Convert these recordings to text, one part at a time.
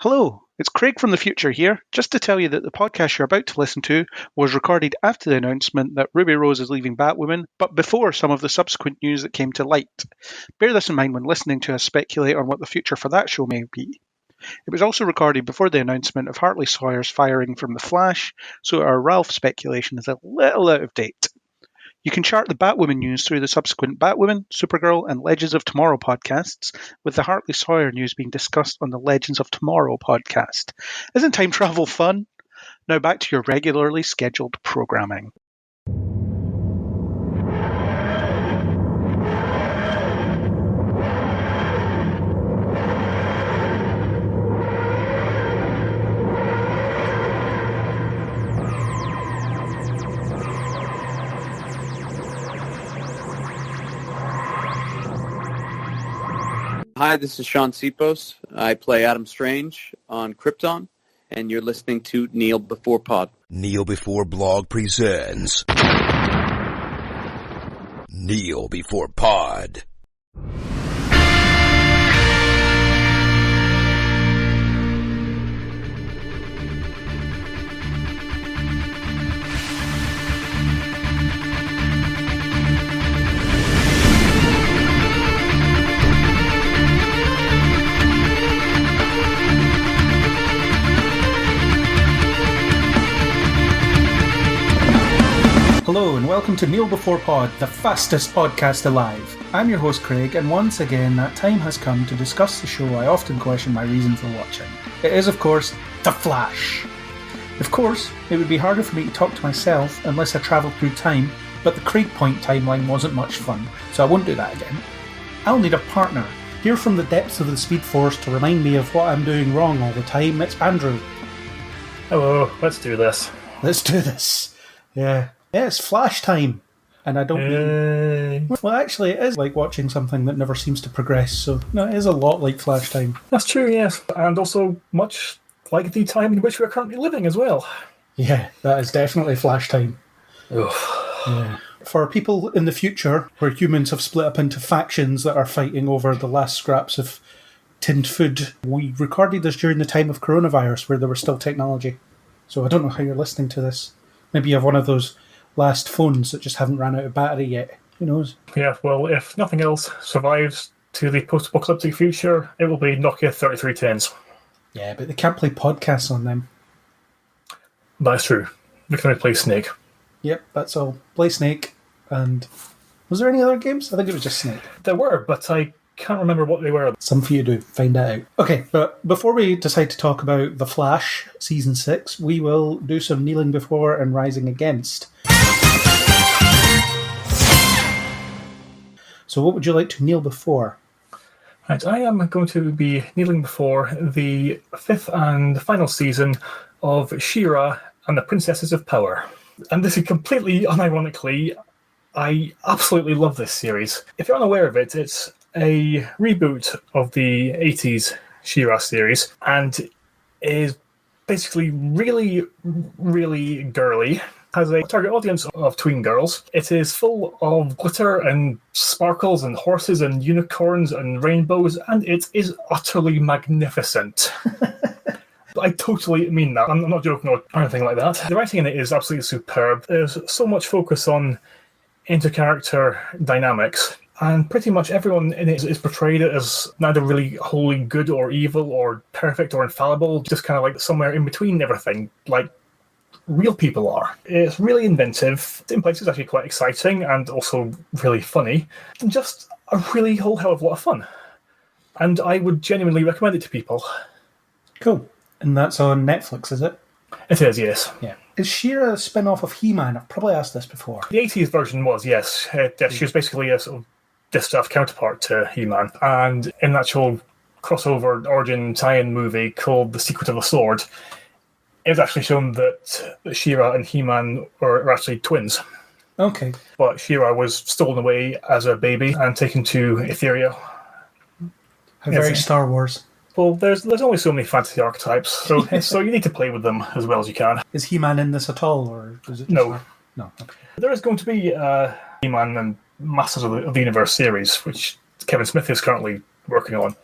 Hello, it's Craig from the future here, just to tell you that the podcast you're about to listen to was recorded after the announcement that Ruby Rose is leaving Batwoman, but before some of the subsequent news that came to light. Bear this in mind when listening to us speculate on what the future for that show may be. It was also recorded before the announcement of Hartley Sawyer's firing from The Flash, so our Ralph speculation is a little out of date. You can chart the Batwoman news through the subsequent Batwoman, Supergirl, and Legends of Tomorrow podcasts, with the Hartley Sawyer news being discussed on the Legends of Tomorrow podcast. Isn't time travel fun? Now back to your regularly scheduled programming. Hi, this is Sean Sipos. I play Adam Strange on Krypton, and you're listening to Kneel Before Pod. Kneel Before Blog presents Kneel Before Pod. Hello and welcome to Kneel Before Pod, the fastest podcast alive. I'm your host Craig, and once again that time has come to discuss the show I often question my reason for watching. It is, of course, The Flash. Of course, it would be harder for me to talk to myself unless I travelled through time, but the Craig Point timeline wasn't much fun, so I won't do that again. I'll need a partner, here from the depths of the Speed Force to remind me of what I'm doing wrong all the time. It's Andrew. Hello, let's do this. Let's do this. Yeah, it's Flash time. And I don't mean... Well, actually, it is like watching something that never seems to progress, so no, it is a lot like Flash time. That's true, yes. And also much like the time in which we're currently living as well. Yeah, that is definitely Flash time. Yeah. For people in the future, where humans have split up into factions that are fighting over the last scraps of tinned food, we recorded this during the time of coronavirus, where there was still technology. So I don't know how you're listening to this. Maybe you have one of those last phones that just haven't ran out of battery yet. Who knows? Yeah, well, if nothing else survives to the post-apocalyptic future, it will be Nokia 3310s. Yeah, but they can't play podcasts on them. That's true. We can only play Snake. Yep, that's all. Play Snake, and... Was there any other games? I think it was just Snake. There were, but I can't remember what they were. Some for you to find that out. Okay, but before we decide to talk about The Flash, Season 6, we will do some kneeling before and rising against. So what would you like to kneel before? Right, I am going to be kneeling before the 5th and final season of She-Ra and the Princesses of Power. And this is completely unironically, I absolutely love this series. If you're unaware of it, it's a reboot of the 80s She-Ra series, and is basically really, really girly. Has a target audience of tween girls. It is full of glitter and sparkles and horses and unicorns and rainbows, and it is utterly magnificent. I totally mean that. I'm not joking or anything like that. The writing in it is absolutely superb. There's so much focus on inter-character dynamics, and pretty much everyone in it is portrayed as neither really wholly good or evil or perfect or infallible, just kind of like somewhere in between everything, like real people are. It's really inventive. In places actually quite exciting and also really funny. And just a really whole hell of a lot of fun. And I would genuinely recommend it to people. Cool. And that's on Netflix, is it? It is, yes. Yeah. Is She-Ra a spin-off of He-Man? I've probably asked this before. The 80s version was, yes. She was basically a sort of distaff counterpart to He-Man. And in an actual crossover origin tie-in movie called The Secret of the Sword, it was actually shown that She-Ra and He-Man were actually twins. Okay. But She-Ra was stolen away as a baby and taken to Etheria. Very Star Wars. Well, there's only so many fantasy archetypes, so you need to play with them as well as you can. Is He-Man in this at all, or is it? No. No. Okay. There is going to be He-Man and Masters of the Universe series, which Kevin Smith is currently working on.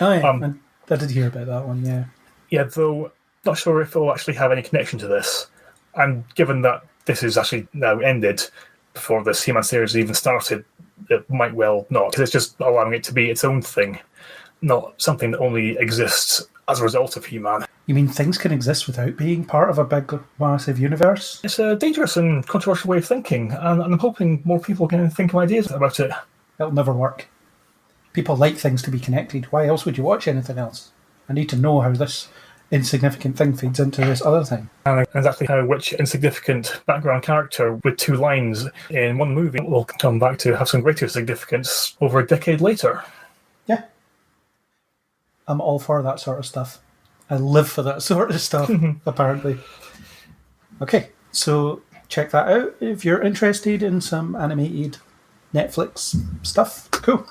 Oh yeah, I did hear about that one. Yeah. Yeah, though not sure if it'll actually have any connection to this. And given that this is actually now ended before this He-Man series even started, it might well not, because it's just allowing it to be its own thing, not something that only exists as a result of He-Man. You mean things can exist without being part of a big, massive universe? It's a dangerous and controversial way of thinking, and I'm hoping more people can think of ideas about it. It'll never work. People like things to be connected. Why else would you watch anything else? I need to know how this insignificant thing feeds into this other thing. And exactly how which insignificant background character with 2 lines in one movie will come back to have some greater significance over a decade later. Yeah. I'm all for that sort of stuff. I live for that sort of stuff, apparently. Okay, so check that out if you're interested in some animated Netflix stuff. Cool.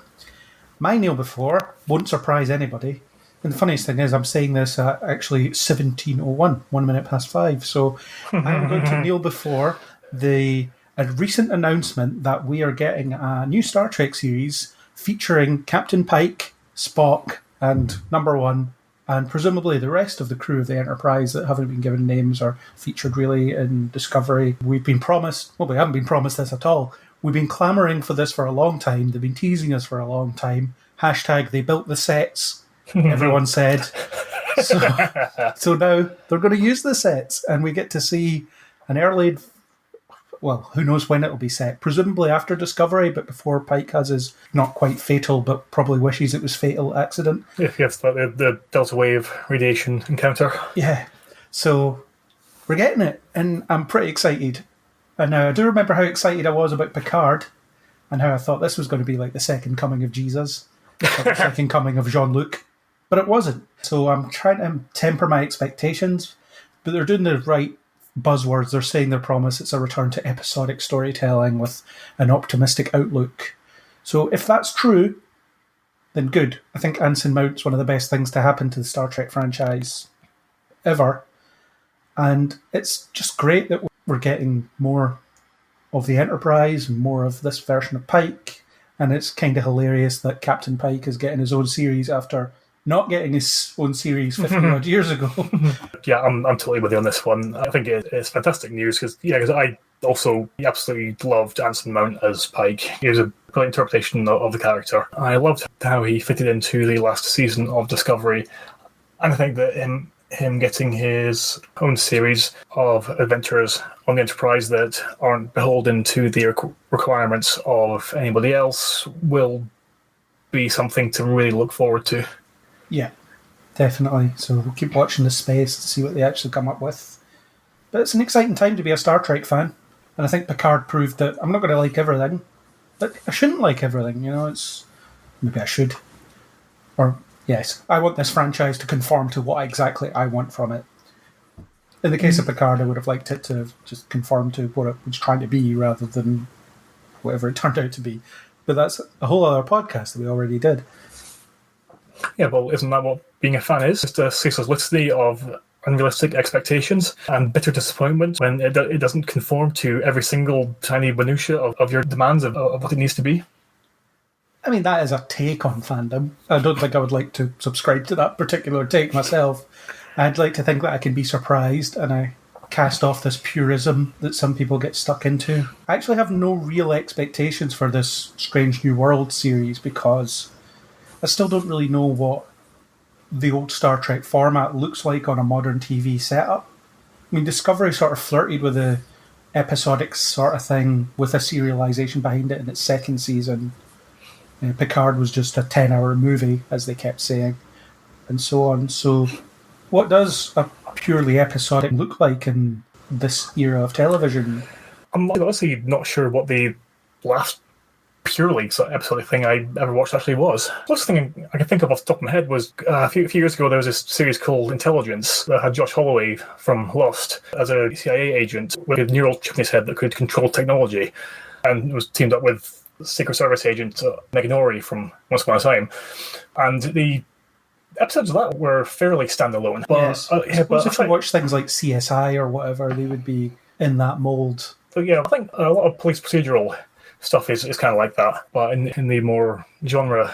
My Kneel Before won't surprise anybody. And the funniest thing is I'm saying this at actually 17:01, 1 minute past 5. So I'm going to kneel before a recent announcement that we are getting a new Star Trek series featuring Captain Pike, Spock, and Number One, and presumably the rest of the crew of the Enterprise that haven't been given names or featured really in Discovery. We've been promised, well, we haven't been promised this at all. We've been clamouring for this for a long time. They've been teasing us for a long time. Hashtag they built the sets, everyone said. So now they're going to use the sets, and we get to see an early, well, who knows when it'll be set. Presumably after Discovery, but before Pike has his not quite fatal, but probably wishes it was fatal accident. Yes, the Delta Wave radiation encounter. Yeah. So we're getting it, and I'm pretty excited. And now I do remember how excited I was about Picard, and how I thought this was going to be like the second coming of Jesus, or the second coming of Jean-Luc. But it wasn't. So I'm trying to temper my expectations, but they're doing the right buzzwords. They're saying their promise. It's a return to episodic storytelling with an optimistic outlook. So if that's true, then good. I think Anson Mount's one of the best things to happen to the Star Trek franchise ever. And it's just great that we're getting more of the Enterprise and more of this version of Pike. And it's kind of hilarious that Captain Pike is getting his own series after not getting his own series 50 odd years ago. Yeah, I'm totally with you on this one. I think it's fantastic news because I also absolutely loved Anson Mount as Pike. He was a great interpretation of the character. I loved how he fitted into the last season of Discovery, and I think that him getting his own series of adventures on the Enterprise that aren't beholden to the requirements of anybody else will be something to really look forward to. Yeah, definitely. So we'll keep watching the space to see what they actually come up with. But it's an exciting time to be a Star Trek fan. And I think Picard proved that I'm not going to like everything. But I shouldn't like everything, Maybe I should. Or, yes, I want this franchise to conform to what exactly I want from it. In the case of Picard, I would have liked it to just conform to what it was trying to be rather than whatever it turned out to be. But that's a whole other podcast that we already did. Yeah, well, isn't that what being a fan is? Just a ceaseless litany of unrealistic expectations and bitter disappointment when it doesn't conform to every single tiny minutiae of your demands of what it needs to be. I mean, that is a take on fandom. I don't think I would like to subscribe to that particular take myself. I'd like to think that I can be surprised and I cast off this purism that some people get stuck into. I actually have no real expectations for this Strange New World series because I still don't really know what the old Star Trek format looks like on a modern TV setup. I mean, Discovery sort of flirted with a episodic sort of thing with a serialization behind it in its second season. Picard was just a 10-hour movie, as they kept saying, and so on. So what does a purely episodic look like in this era of television? I'm honestly not sure what the last purely sort of episodic thing I ever watched actually was. The closest thing I can think of off the top of my head was a few years ago there was this series called Intelligence that had Josh Holloway from Lost as a CIA agent with a neural chip in his head that could control technology, and it was teamed up with Secret Service agent Megan Ori from Once Upon a Time. And the episodes of that were fairly standalone. But, yes. But if you watch things like CSI or whatever, they would be in that mould. So yeah, I think a lot of police procedural stuff is kind of like that, but in the more genre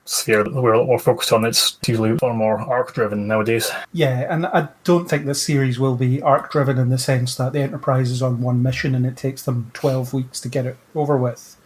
sphere that we're a lot more focused on. It's usually far more arc-driven nowadays. Yeah, and I don't think this series will be arc-driven in the sense that the Enterprise is on one mission and it takes them 12 weeks to get it over with.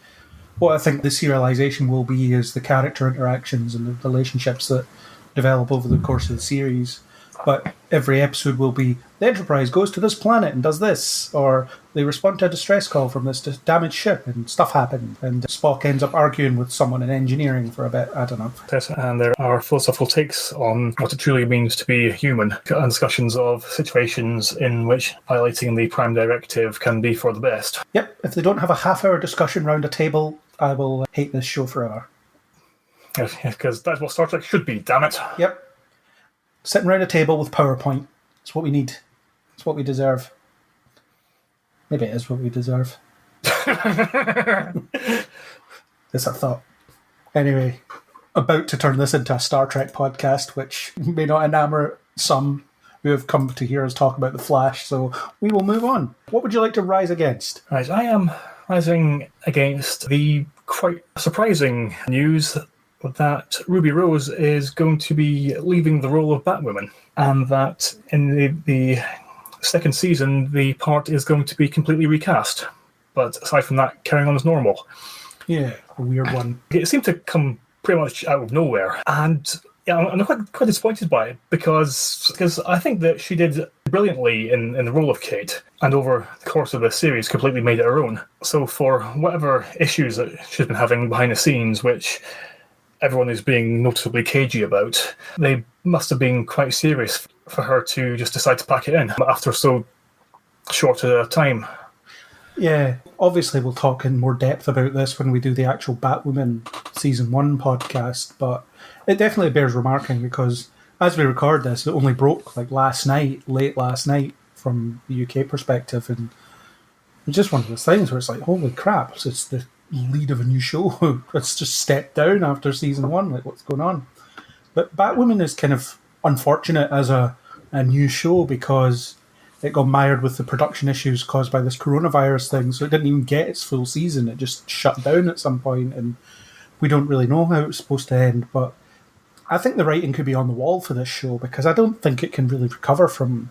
What I think the serialization will be is the character interactions and the relationships that develop over the course of the series. But every episode will be, the Enterprise goes to this planet and does this, or they respond to a distress call from this damaged ship and stuff happened, and Spock ends up arguing with someone in engineering for a bit, I don't know. And there are philosophical takes on what it truly means to be human, and discussions of situations in which violating the Prime Directive can be for the best. Yep, if they don't have a half-hour discussion round a table, I will hate this show forever. Because that's what Star Trek should be, damn it. Yep. Sitting around a table with PowerPoint. It's what we need. It's what we deserve. Maybe it is what we deserve. It's a thought. Anyway, about to turn this into a Star Trek podcast, which may not enamour some who have come to hear us talk about The Flash, so we will move on. What would you like to rise against? Right, I am rising against the quite surprising news that Ruby Rose is going to be leaving the role of Batwoman, and that in the second season the part is going to be completely recast, but aside from that, carrying on as normal. Yeah, a weird one. It seemed to come pretty much out of nowhere, and yeah, I'm quite disappointed by it, because I think that she did brilliantly in the role of Kate, and over the course of the series completely made it her own. So for whatever issues that she's been having behind the scenes, which everyone is being noticeably cagey about, they must have been quite serious for her to just decide to pack it in after so short a time. Yeah, obviously we'll talk in more depth about this when we do the actual Batwoman Season 1 podcast, but it definitely bears remarking because as we record this, it only broke like late last night from the UK perspective, and it's just one of those things where it's like, holy crap, it's the lead of a new show. It's just stepped down after Season 1, like what's going on? But Batwoman is kind of unfortunate as a new show because it got mired with the production issues caused by this coronavirus thing, so it didn't even get its full season. It just shut down at some point, and we don't really know how it's supposed to end. But I think the writing could be on the wall for this show because I don't think it can really recover from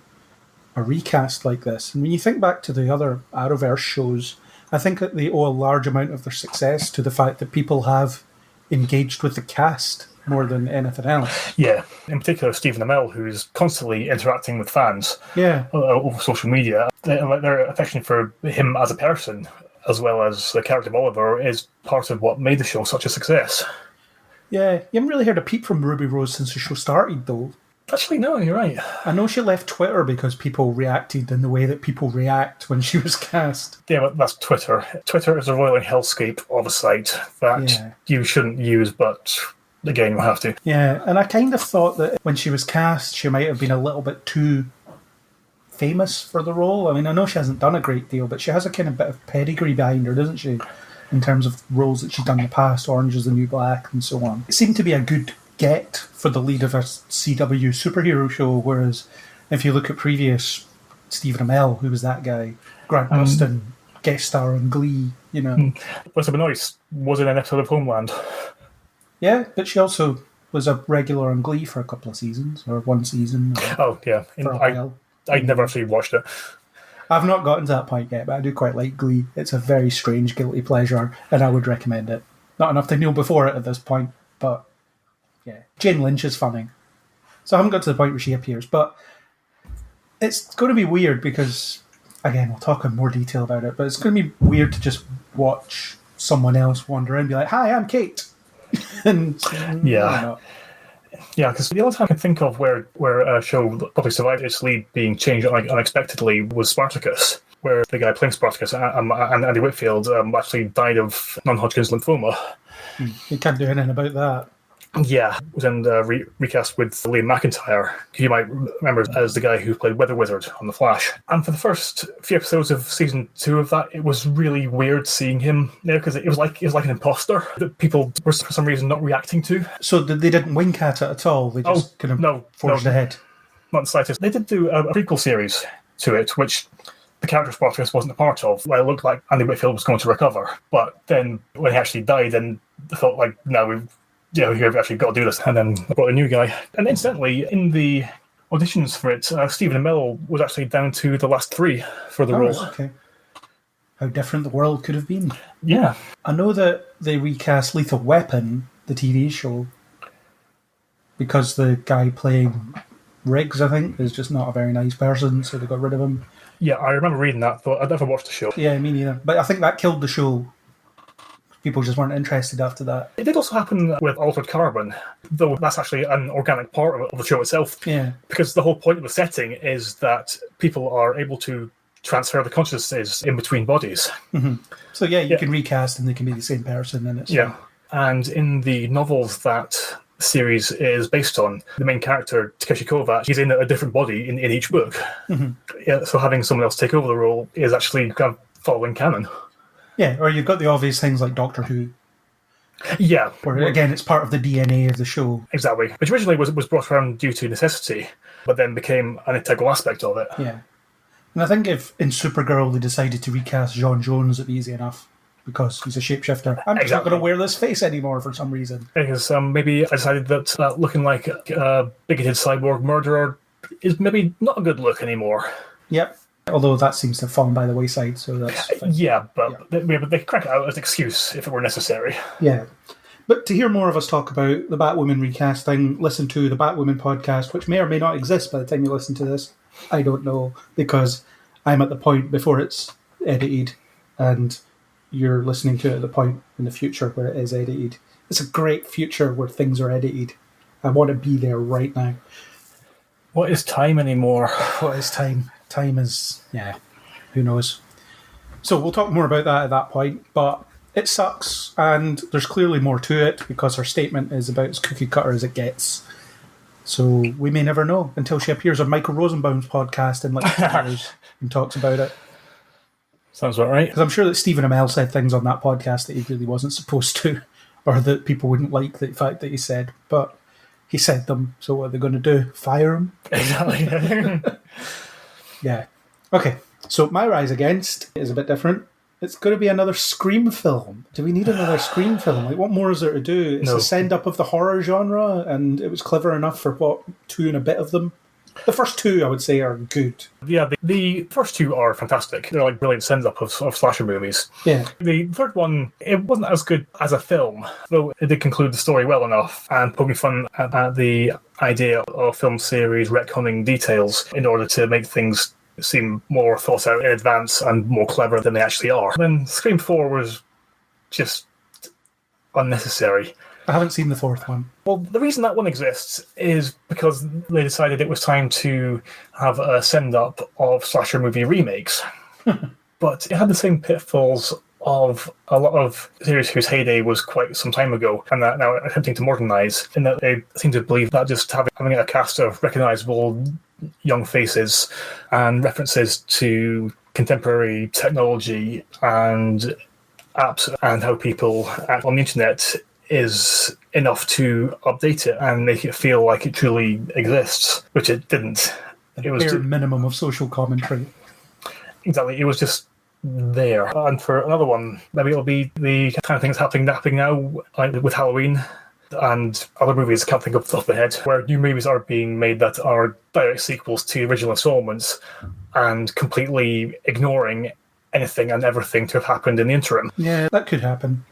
a recast like this. And when you think back to the other Arrowverse shows, I think that they owe a large amount of their success to the fact that people have engaged with the cast more than anything else. Yeah, in particular Stephen Amell, who's constantly interacting with fans over social media. Their affection for him as a person, as well as the character of Oliver, is part of what made the show such a success. Yeah, you haven't really heard a peep from Ruby Rose since the show started, though. Actually, no, you're right. I know she left Twitter because people reacted in the way that people react when she was cast. Yeah, but that's Twitter. Twitter is a roiling hellscape of a site that you shouldn't use, but again, you'll have to. Yeah, and I kind of thought that when she was cast, she might have been a little bit too famous for the role. I mean, I know she hasn't done a great deal, but she has a kind of bit of pedigree behind her, doesn't she? In terms of roles that she's done in the past, Orange is the New Black and so on. It seemed to be a good get for the lead of a CW superhero show, whereas if you look at previous Stephen Amell, who was that guy? Grant Gustin, guest star on Glee, you know. Melissa Benoist was in an episode of Homeland. Yeah, but she also was a regular on Glee for a couple of seasons, or one season. Oh, yeah. I never actually watched it. I've not gotten to that point yet, but I do quite like Glee. It's a very strange, guilty pleasure, and I would recommend it. Not enough to kneel before it at this point, but yeah. Jane Lynch is funny. So I haven't got to the point where she appears, but it's going to be weird because, again, we'll talk in more detail about it, but it's going to be weird to just watch someone else wander in and be like, "Hi, I'm Kate." And yeah, because the only time I can think of where a show probably survived its lead being changed unexpectedly was Spartacus, where the guy playing Spartacus, Andy Whitfield, actually died of non-Hodgkin's lymphoma. You can't do anything about that. Yeah, it was in the recast with Liam McIntyre, who you might remember as the guy who played Weather Wizard on The Flash. And for the first few episodes of season 2 of that, it was really weird seeing him there because it was like an imposter that people were for some reason not reacting to. So they didn't wink at it at all? They just forged ahead? Not the slightest. They did do a prequel series to it, which the character Spartacus wasn't a part of. Well, it looked like Andy Whitfield was going to recover. But then when he actually died, then they thought, like, no, you've actually got to do this. And then I brought a new guy. And incidentally, in the auditions for it, Stephen Amell was actually down to the last 3 for the role. Okay. How different the world could have been. Yeah. I know that they recast Lethal Weapon, the TV show, because the guy playing Riggs, I think, is just not a very nice person, so they got rid of him. Yeah, I remember reading that, but I'd never watched the show. Yeah, me neither. But I think that killed the show. People just weren't interested after that. It did also happen with Altered Carbon, though that's actually an organic part of the show itself. Yeah. Because the whole point of the setting is that people are able to transfer the consciousness in between bodies. Mm-hmm. So yeah, you can recast and they can be the same person, and it's fine. And in the novels that series is based on, the main character, Takeshi Kovacs, he's in a different body in each book. Mm-hmm. Yeah, so having someone else take over the role is actually kind of following canon. Yeah, or you've got the obvious things like Doctor Who. Yeah. Where, again, it's part of the DNA of the show. Exactly. Which originally was brought around due to necessity, but then became an integral aspect of it. Yeah. And I think if in Supergirl they decided to recast John Jones, it'd be easy enough. Because he's a shapeshifter. I'm just not going to wear this face anymore for some reason. Because maybe I decided that looking like a bigoted cyborg murderer is maybe not a good look anymore. Yep. Although that seems to have fallen by the wayside, so that's fine. Yeah, but they could crack it out as an excuse if it were necessary. Yeah. But to hear more of us talk about the Batwoman recasting, listen to the Batwoman podcast, which may or may not exist by the time you listen to this. I don't know, because I'm at the point before it's edited, and you're listening to it at the point in the future where it is edited. It's a great future where things are edited. I want to be there right now. What is time anymore? What is time? Time is, who knows. So we'll talk more about that at that point, but it sucks, and there's clearly more to it because her statement is about as cookie cutter as it gets. So we may never know until she appears on Michael Rosenbaum's podcast in like 2 years and talks about it. Sounds about right. Because I'm sure that Stephen Amell said things on that podcast that he really wasn't supposed to, or that people wouldn't like the fact that he said. But he said them, so what are they going to do? Fire him? Exactly. Yeah. Okay, so my Rise Against is a bit different. It's going to be another Scream film. Do we need another Scream film? Like, what more is there to do? It's a send-up of the horror genre, and it was clever enough for, 2 and a bit of them? The first 2, I would say, are good. Yeah, the first 2 are fantastic. They're like brilliant send-up of slasher movies. Yeah. The third one, it wasn't as good as a film, though it did conclude the story well enough and poking fun at the idea of film series retconning details in order to make things seem more thought out in advance and more clever than they actually are. Then Scream 4 was just unnecessary. I haven't seen the fourth one. Well, the reason that one exists is because they decided it was time to have a send-up of slasher movie remakes. But it had the same pitfalls of a lot of series whose heyday was quite some time ago and that now attempting to modernise, in that they seem to believe that just having a cast of recognisable young faces and references to contemporary technology and apps and how people act on the internet is enough to update it and make it feel like it truly exists, which it didn't. It was bare minimum of social commentary. Exactly, it was just there. And for another one, maybe it'll be the kind of things happening now, like with Halloween and other movies. I can't think of the top of the head, where new movies are being made that are direct sequels to original installments and completely ignoring anything and everything to have happened in the interim. Yeah, that could happen.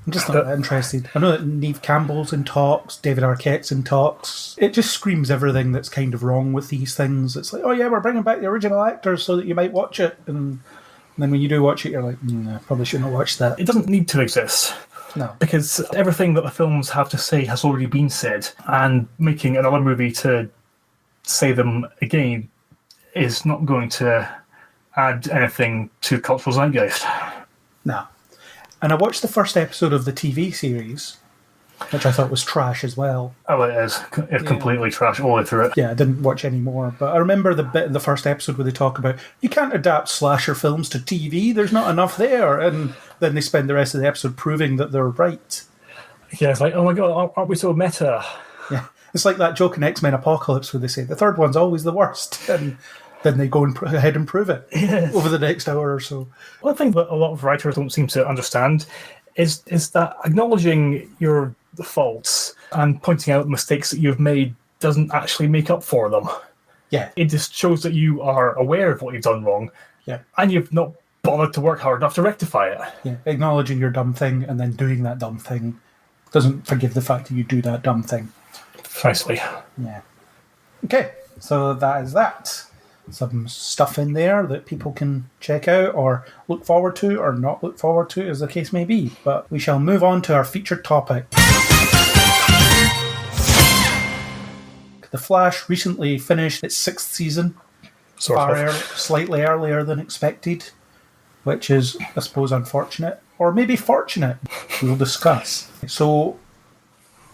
I'm just not that interested. I know that Neve Campbell's in talks, David Arquette's in talks. It just screams everything that's kind of wrong with these things. It's like, oh yeah, we're bringing back the original actors so that you might watch it. And then when you do watch it, you're like, I probably shouldn't have watched that. It doesn't need to exist. No. Because everything that the films have to say has already been said, and making another movie to say them again is not going to add anything to cultural zeitgeist. No. And I watched the first episode of the TV series, which I thought was trash as well. Oh, it is. It's completely trash all the way through it. Yeah, I didn't watch any more. But I remember the bit in the first episode where they talk about, you can't adapt slasher films to TV, there's not enough there. And then they spend the rest of the episode proving that they're right. Yeah, it's like, oh my god, aren't we so meta? Yeah, it's like that joke in X-Men Apocalypse where they say, the third one's always the worst. And then they go and ahead and prove it over the next hour or so. One thing that a lot of writers don't seem to understand is that acknowledging your the faults and pointing out mistakes that you've made doesn't actually make up for them. Yeah. It just shows that you are aware of what you've done wrong. Yeah. And you've not bothered to work hard enough to rectify it. Yeah. Acknowledging your dumb thing and then doing that dumb thing doesn't forgive the fact that you do that dumb thing. Precisely. Yeah. Okay, so that is that. Some stuff in there that people can check out or look forward to or not look forward to, as the case may be. But we shall move on to our featured topic. The Flash recently finished its 6th season, slightly earlier than expected, which is, I suppose, unfortunate, or maybe fortunate. We'll discuss. So,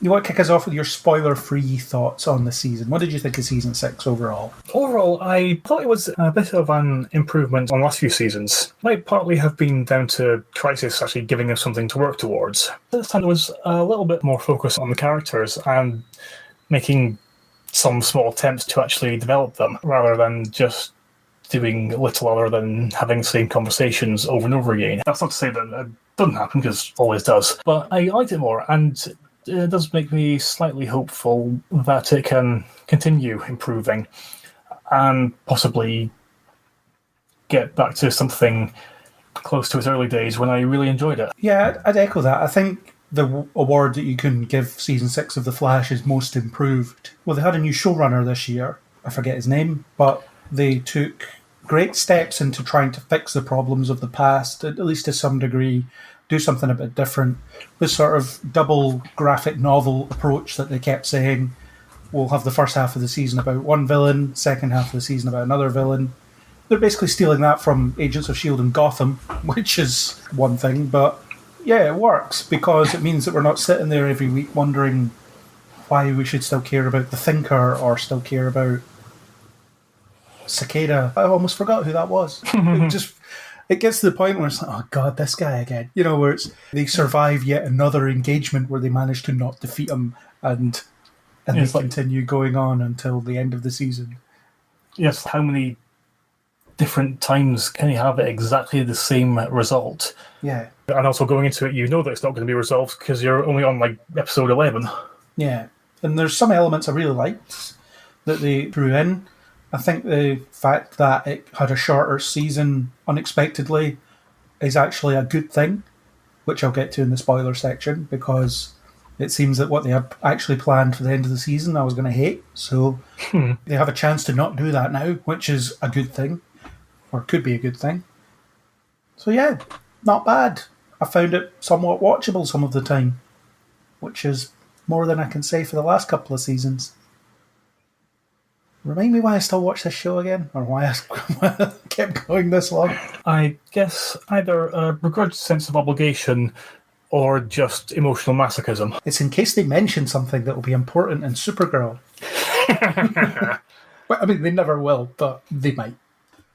you want to kick us off with your spoiler-free thoughts on the season. What did you think of Season 6 overall? Overall, I thought it was a bit of an improvement on the last few seasons. It might partly have been down to Crisis actually giving us something to work towards. This time there was a little bit more focus on the characters and making some small attempts to actually develop them, rather than just doing little other than having the same conversations over and over again. That's not to say that it doesn't happen, because it always does. But I liked it more, and it does make me slightly hopeful that it can continue improving and possibly get back to something close to its early days when I really enjoyed it. Yeah, I'd echo that. I think the award that you can give Season 6 of The Flash is most improved. Well, they had a new showrunner this year. I forget his name, but they took great steps into trying to fix the problems of the past, at least to some degree, do something a bit different. This sort of double graphic novel approach that they kept saying, we'll have the first half of the season about one villain, second half of the season about another villain. They're basically stealing that from Agents of S.H.I.E.L.D. and Gotham, which is one thing, but yeah, it works, because it means that we're not sitting there every week wondering why we should still care about the Thinker or still care about Cicada. I almost forgot who that was. It gets to the point where it's like, oh god, this guy again. You know, where they survive yet another engagement where they manage to not defeat him, and they continue going on until the end of the season. Yes, how many different times can you have exactly the same result? Yeah. And also going into it, you know that it's not going to be resolved because you're only on like episode 11. Yeah. And there's some elements I really liked that they threw in. I think the fact that it had a shorter season unexpectedly is actually a good thing, which I'll get to in the spoiler section, because it seems that what they had actually planned for the end of the season I was going to hate. So they have a chance to not do that now, which is a good thing, or could be a good thing. So yeah, not bad. I found it somewhat watchable some of the time, which is more than I can say for the last couple of seasons. Remind me why I still watch this show again, or why I kept going this long. I guess either a begrudged sense of obligation or just emotional masochism. It's in case they mention something that will be important in Supergirl. Well, I mean, they never will, but they might.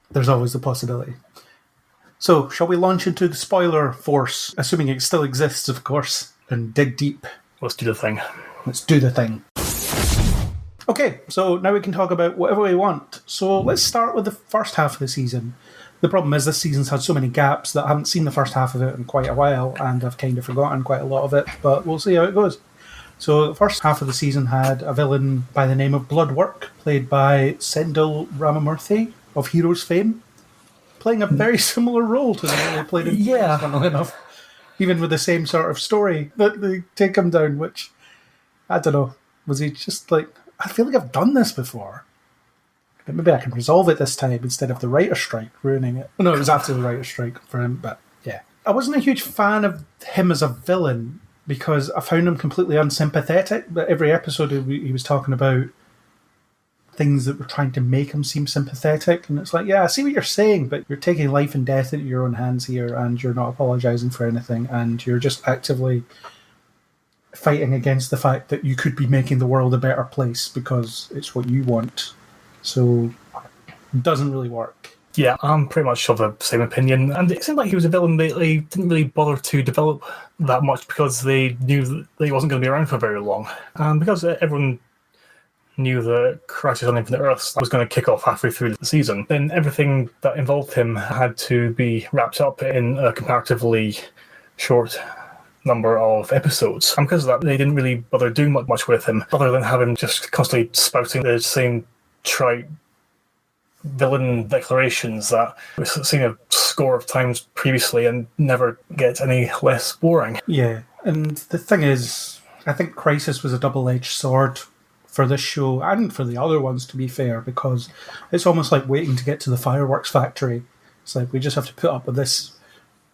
There's always the possibility. So, shall we launch into the spoiler force, assuming it still exists, of course, and dig deep? Let's do the thing. Let's do the thing. Okay, so now we can talk about whatever we want. So let's start with the first half of the season. The problem is this season's had so many gaps that I haven't seen the first half of it in quite a while, and I've kind of forgotten quite a lot of it, but we'll see how it goes. So the first half of the season had a villain by the name of Bloodwork, played by Sendil Ramamurthy of Heroes fame, playing a very similar role to the role he played in Yeah. funnily enough. Even with the same sort of story that they take him down, which, I don't know, was he just like, I feel like I've done this before, but maybe I can resolve it this time instead of the writer's strike ruining it. No, it was after the writer's strike for him, but yeah. I wasn't a huge fan of him as a villain because I found him completely unsympathetic, but every episode he was talking about things that were trying to make him seem sympathetic, and it's like, yeah, I see what you're saying, but you're taking life and death into your own hands here, and you're not apologising for anything, and you're just actively fighting against the fact that you could be making the world a better place because it's what you want. So it doesn't really work. Yeah, I'm pretty much of the same opinion. And it seemed like he was a villain that they didn't really bother to develop that much because they knew that he wasn't going to be around for very long. And because everyone knew that Crisis on Infinite Earths was going to kick off halfway through the season, then everything that involved him had to be wrapped up in a comparatively short number of episodes. And because of that, they didn't really bother doing much with him, other than having just constantly spouting the same trite villain declarations that we've seen a score of times previously and never get any less boring. Yeah, and the thing is, I think Crisis was a double-edged sword for this show and for the other ones, to be fair, because it's almost like waiting to get to the fireworks factory. It's like we just have to put up with this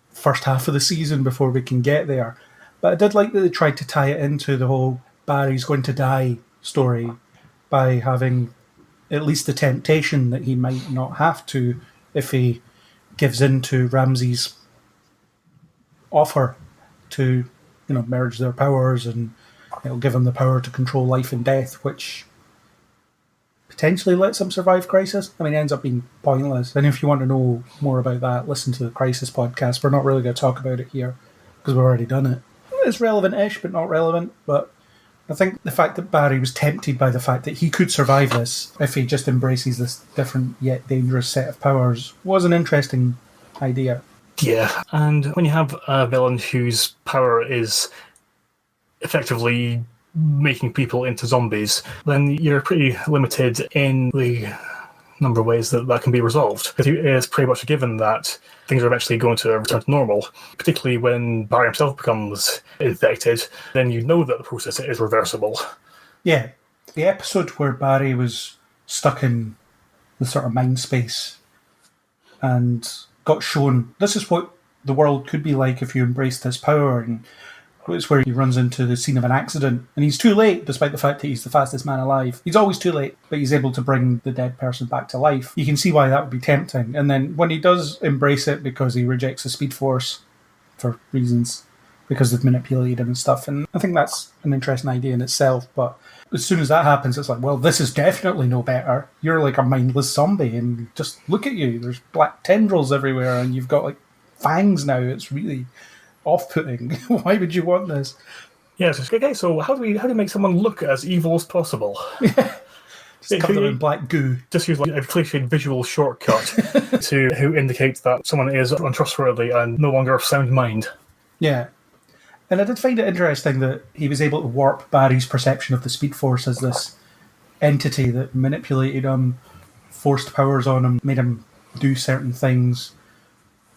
first half of the season before we can get there. But I did like that they tried to tie it into the whole Barry's going to die story by having at least the temptation that he might not have to if he gives in to Ramsey's offer to, merge their powers, and it'll give him the power to control life and death, which potentially lets him survive Crisis. I mean, it ends up being pointless. And if you want to know more about that, listen to the Crisis podcast. We're not really going to talk about it here because we've already done it. It's relevant-ish, but not relevant. But I think the fact that Barry was tempted by the fact that he could survive this if he just embraces this different yet dangerous set of powers was an interesting idea. Yeah, and when you have a villain whose power is effectively making people into zombies, then you're pretty limited in the number of ways that can be resolved. It's pretty much a given that things are eventually going to return to normal, particularly when Barry himself becomes infected, then you know that the process is reversible. Yeah, the episode where Barry was stuck in the sort of mind space and got shown this is what the world could be like if you embraced this power, and it's where he runs into the scene of an accident and he's too late, despite the fact that he's the fastest man alive. He's always too late, but he's able to bring the dead person back to life. You can see why that would be tempting. And then when he does embrace it because he rejects the Speed Force for reasons, because they've manipulated him and stuff, and I think that's an interesting idea in itself. But as soon as that happens, it's like, well, this is definitely no better. You're like a mindless zombie, and just look at you. There's black tendrils everywhere, and you've got like fangs now. It's really off-putting. Why would you want this? Yes, okay, so how do we make someone look as evil as possible? Just cover them in black goo. Just use like a cliched visual shortcut to indicate that someone is untrustworthy and no longer of sound mind. Yeah. And I did find it interesting that he was able to warp Barry's perception of the Speed Force as this entity that manipulated him, forced powers on him, made him do certain things,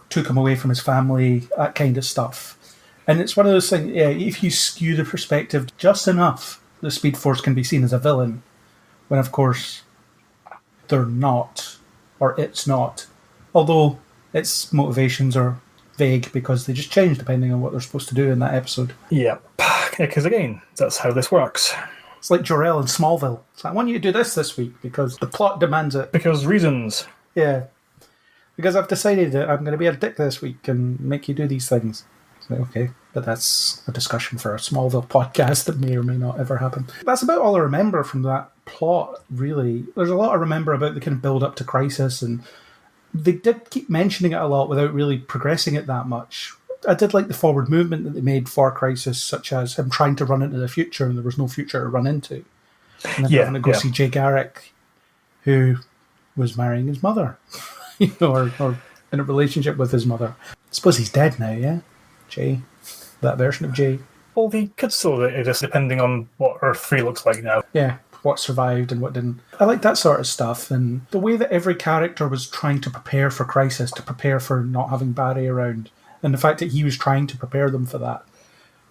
took him away from his family, that kind of stuff. And it's one of those things, yeah, if you skew the perspective just enough, the Speed Force can be seen as a villain, when of course they're not, or it's not. Although its motivations are vague because they just change depending on what they're supposed to do in that episode. Yeah, because again, that's how this works. It's like Jor-El in Smallville. It's like, I want you to do this week because the plot demands it. Because reasons. Yeah. Because I've decided that I'm going to be a dick this week and make you do these things. So, okay, but that's a discussion for a Smallville podcast that may or may not ever happen. That's about all I remember from that plot, really. There's a lot I remember about the kind of build-up to Crisis, and they did keep mentioning it a lot without really progressing it that much. I did like the forward movement that they made for Crisis, such as him trying to run into the future and there was no future to run into. And then having to go see Jay Garrick, who was marrying his mother. or in a relationship with his mother. I suppose he's dead now, yeah? Jay. That version of Jay. Well, he could still exist depending on what Earth 3 looks like now. Yeah, what survived and what didn't. I like that sort of stuff, and the way that every character was trying to prepare for Crisis, to prepare for not having Barry around, and the fact that he was trying to prepare them for that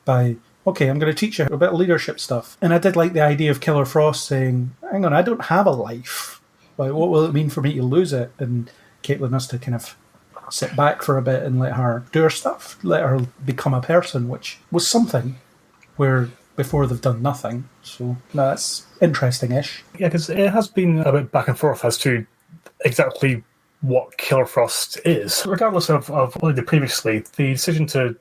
by, okay, I'm going to teach you a bit of leadership stuff. And I did like the idea of Killer Frost saying, hang on, I don't have a life. Like, what will it mean for me to lose it? And Caitlin has to kind of sit back for a bit and let her do her stuff, let her become a person, which was something where before they've done nothing. So no, that's interesting-ish. Yeah, because it has been a bit back and forth as to exactly what Killer Frost is. Regardless of what they did previously, the decision to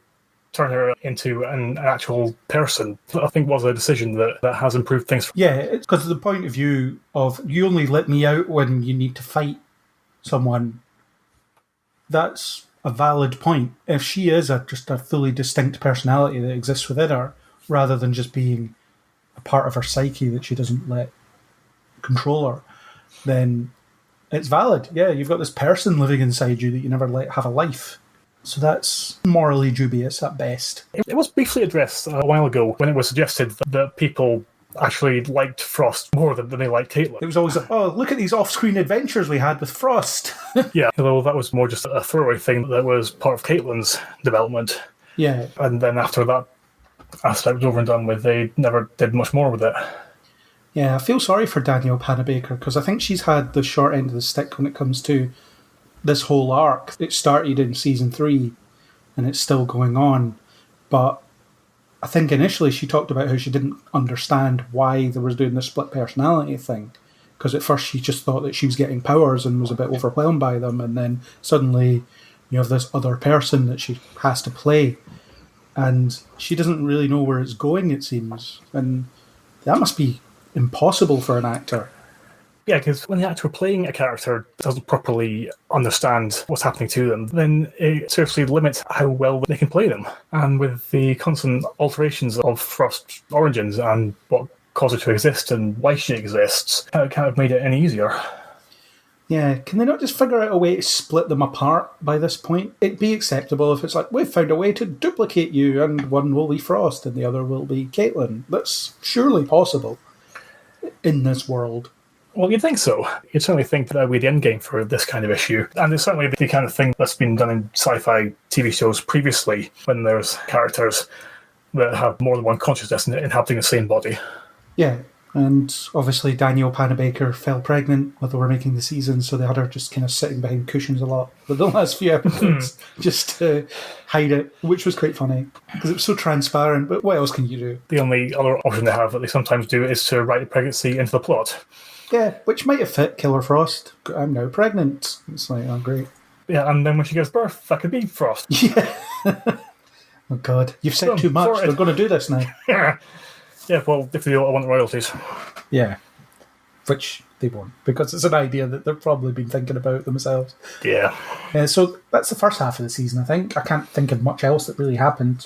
turn her into an actual person, I think, was a decision that has improved things. Yeah, it's because of the point of view of, you only let me out when you need to fight someone. That's a valid point. If she is just a fully distinct personality that exists within her, rather than just being a part of her psyche that she doesn't let control her, then it's valid. Yeah, you've got this person living inside you that you never let have a life. So that's morally dubious at best. It was briefly addressed a while ago when it was suggested that people actually liked Frost more than they liked Caitlin. It was always like, oh, look at these off-screen adventures we had with Frost. Yeah, although that was more just a throwaway thing that was part of Caitlin's development. Yeah. And then after that aspect was over and done with, they never did much more with it. Yeah, I feel sorry for Danielle Panabaker because I think she's had the short end of the stick when it comes to this whole arc. It started in season 3 and it's still going on. But I think initially she talked about how she didn't understand why they were doing the split personality thing. Because at first she just thought that she was getting powers and was a bit overwhelmed by them. And then suddenly you have this other person that she has to play. And she doesn't really know where it's going, it seems. And that must be impossible for an actor. Yeah, because when the actor playing a character doesn't properly understand what's happening to them, then it seriously limits how well they can play them. And with the constant alterations of Frost's origins and what caused her to exist and why she exists, it can't have made it any easier. Yeah, can they not just figure out a way to split them apart by this point? It'd be acceptable if it's like, we've found a way to duplicate you and one will be Frost and the other will be Caitlin. That's surely possible in this world. Well, you'd think so. You'd certainly think that would be the end game for this kind of issue. And it's certainly the kind of thing that's been done in sci-fi TV shows previously, when there's characters that have more than one consciousness inhabiting the same body. Yeah, and obviously Danielle Panabaker fell pregnant while they were making the season, so they had her just kind of sitting behind cushions a lot for the last few episodes, just to hide it, which was quite funny, because it was so transparent, but what else can you do? The only other option they have that they sometimes do is to write the pregnancy into the plot. Yeah, which might have fit Killer Frost. I'm now pregnant. It's like, oh, great. Yeah, and then when she gives birth, that could be Frost. Yeah. Oh, God. You've said too much. They're going to do this now. Yeah, well, if they don't want royalties. Yeah. Which they won't, because it's an idea that they've probably been thinking about themselves. Yeah. So that's the first half of the season, I think. I can't think of much else that really happened.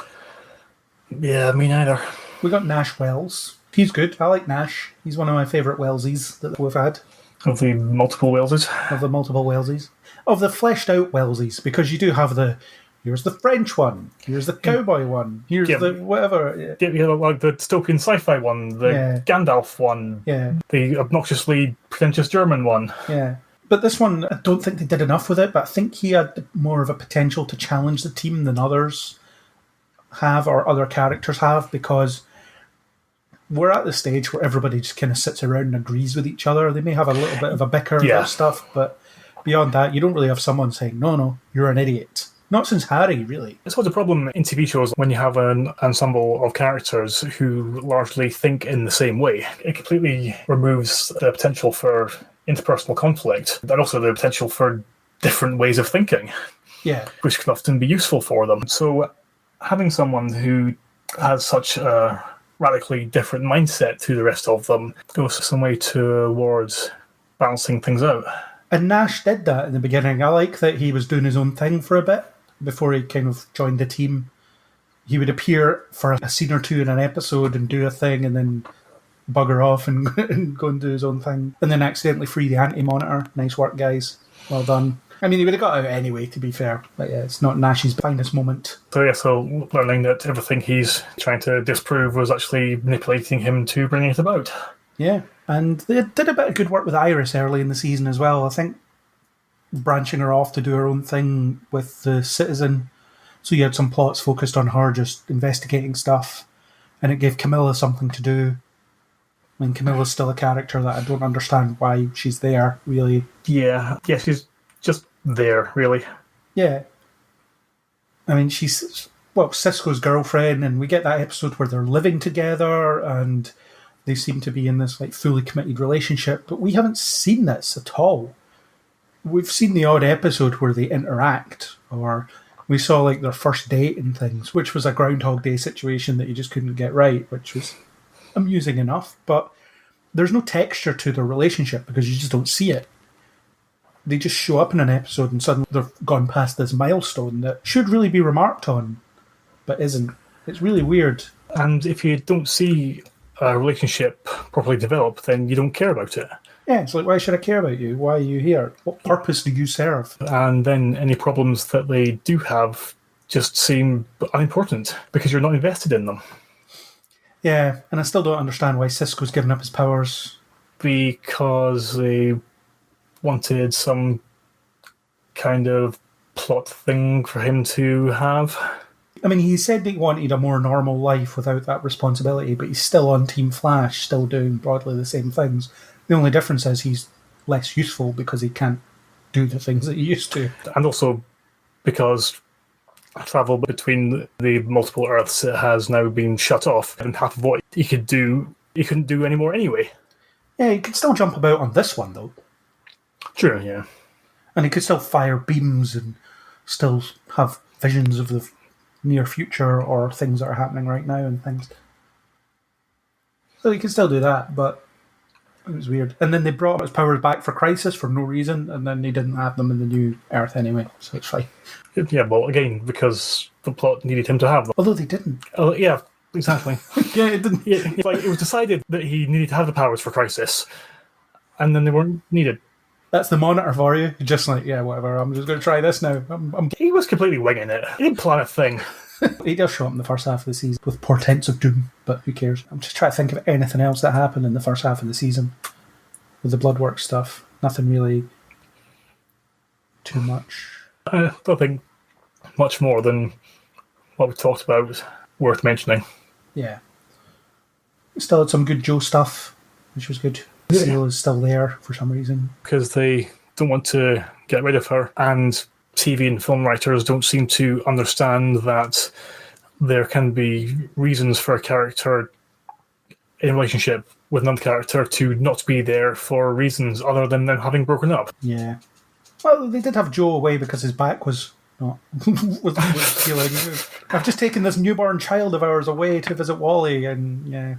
Yeah, me neither. We got Nash Wells. He's good. I like Nash. He's one of my favourite Wellsies that we've had. Of the multiple Welleses? Of the multiple Wellsies. Of the fleshed out Wellsies, because you do have here's the French one, here's the cowboy one, here's the whatever. Yeah, like the dystopian sci-fi one, the Gandalf one, the obnoxiously pretentious German one. Yeah. But this one, I don't think they did enough with it, but I think he had more of a potential to challenge the team than others have, or other characters have, because we're at the stage where everybody just kind of sits around and agrees with each other. They may have a little bit of a bicker about stuff, but beyond that, you don't really have someone saying, no, you're an idiot. Not since Harry, really. It's always a problem in TV shows when you have an ensemble of characters who largely think in the same way. It completely removes the potential for interpersonal conflict, and also the potential for different ways of thinking, which can often be useful for them. So having someone who has such a radically different mindset to the rest of them goes some way towards balancing things out. And Nash did that in the beginning. I like that he was doing his own thing for a bit before he kind of joined the team. He would appear for a scene or two in an episode and do a thing and then bugger off and, and go and do his own thing. And then accidentally free the anti-monitor. Nice work, guys. Well done. I mean, he would have got out anyway, to be fair. But yeah, it's not Nash's finest moment. So learning that everything he's trying to disprove was actually manipulating him to bring it about. Yeah, and they did a bit of good work with Iris early in the season as well. I think branching her off to do her own thing with the Citizen. So you had some plots focused on her just investigating stuff, and it gave Camilla something to do. I mean, Camilla's still a character that I don't understand why she's there, really. Yeah, she's just there, really. Yeah. I mean, she's, Cisco's girlfriend, and we get that episode where they're living together, and they seem to be in this like fully committed relationship, but we haven't seen this at all. We've seen the odd episode where they interact, or we saw like their first date and things, which was a Groundhog Day situation that you just couldn't get right, which was amusing enough, but there's no texture to their relationship because you just don't see it. They just show up in an episode and suddenly they've gone past this milestone that should really be remarked on, but isn't. It's really weird. And if you don't see a relationship properly developed, then you don't care about it. Yeah, it's like, why should I care about you? Why are you here? What purpose do you serve? And then any problems that they do have just seem unimportant because you're not invested in them. Yeah, and I still don't understand why Cisco's given up his powers. Because they wanted some kind of plot thing for him to have. I mean, he said that he wanted a more normal life without that responsibility, but he's still on Team Flash, still doing broadly the same things. The only difference is he's less useful because he can't do the things that he used to. And also because travel between the multiple Earths has now been shut off, and half of what he could do, he couldn't do anymore anyway. Yeah, he could still jump about on this one, though. True, yeah. And he could still fire beams and still have visions of the near future or things that are happening right now and things. So he can still do that, but it was weird. And then they brought his powers back for Crisis for no reason, and then they didn't have them in the new Earth anyway, so it's fine. Yeah, well, again, because the plot needed him to have them. Although they didn't. Oh, yeah, exactly. Yeah, it didn't. Yeah, like, it was decided that he needed to have the powers for Crisis, and then they weren't needed. That's the Monitor for you. You're just like, yeah, whatever, I'm just going to try this now. He was completely winging it. He didn't plan a thing. He does show up in the first half of the season with portents of doom, but who cares? I'm just trying to think of anything else that happened in the first half of the season with the Bloodworks stuff. Nothing really too much. I don't think much more than what we talked about worth mentioning. Yeah. Still had some good Joe stuff, which was good. Seal is still there for some reason. Because they don't want to get rid of her, and TV and film writers don't seem to understand that there can be reasons for a character in a relationship with another character to not be there for reasons other than them having broken up. Yeah. Well, they did have Joe away because his back was not was healing. I've just taken this newborn child of ours away to visit Wally, and yeah.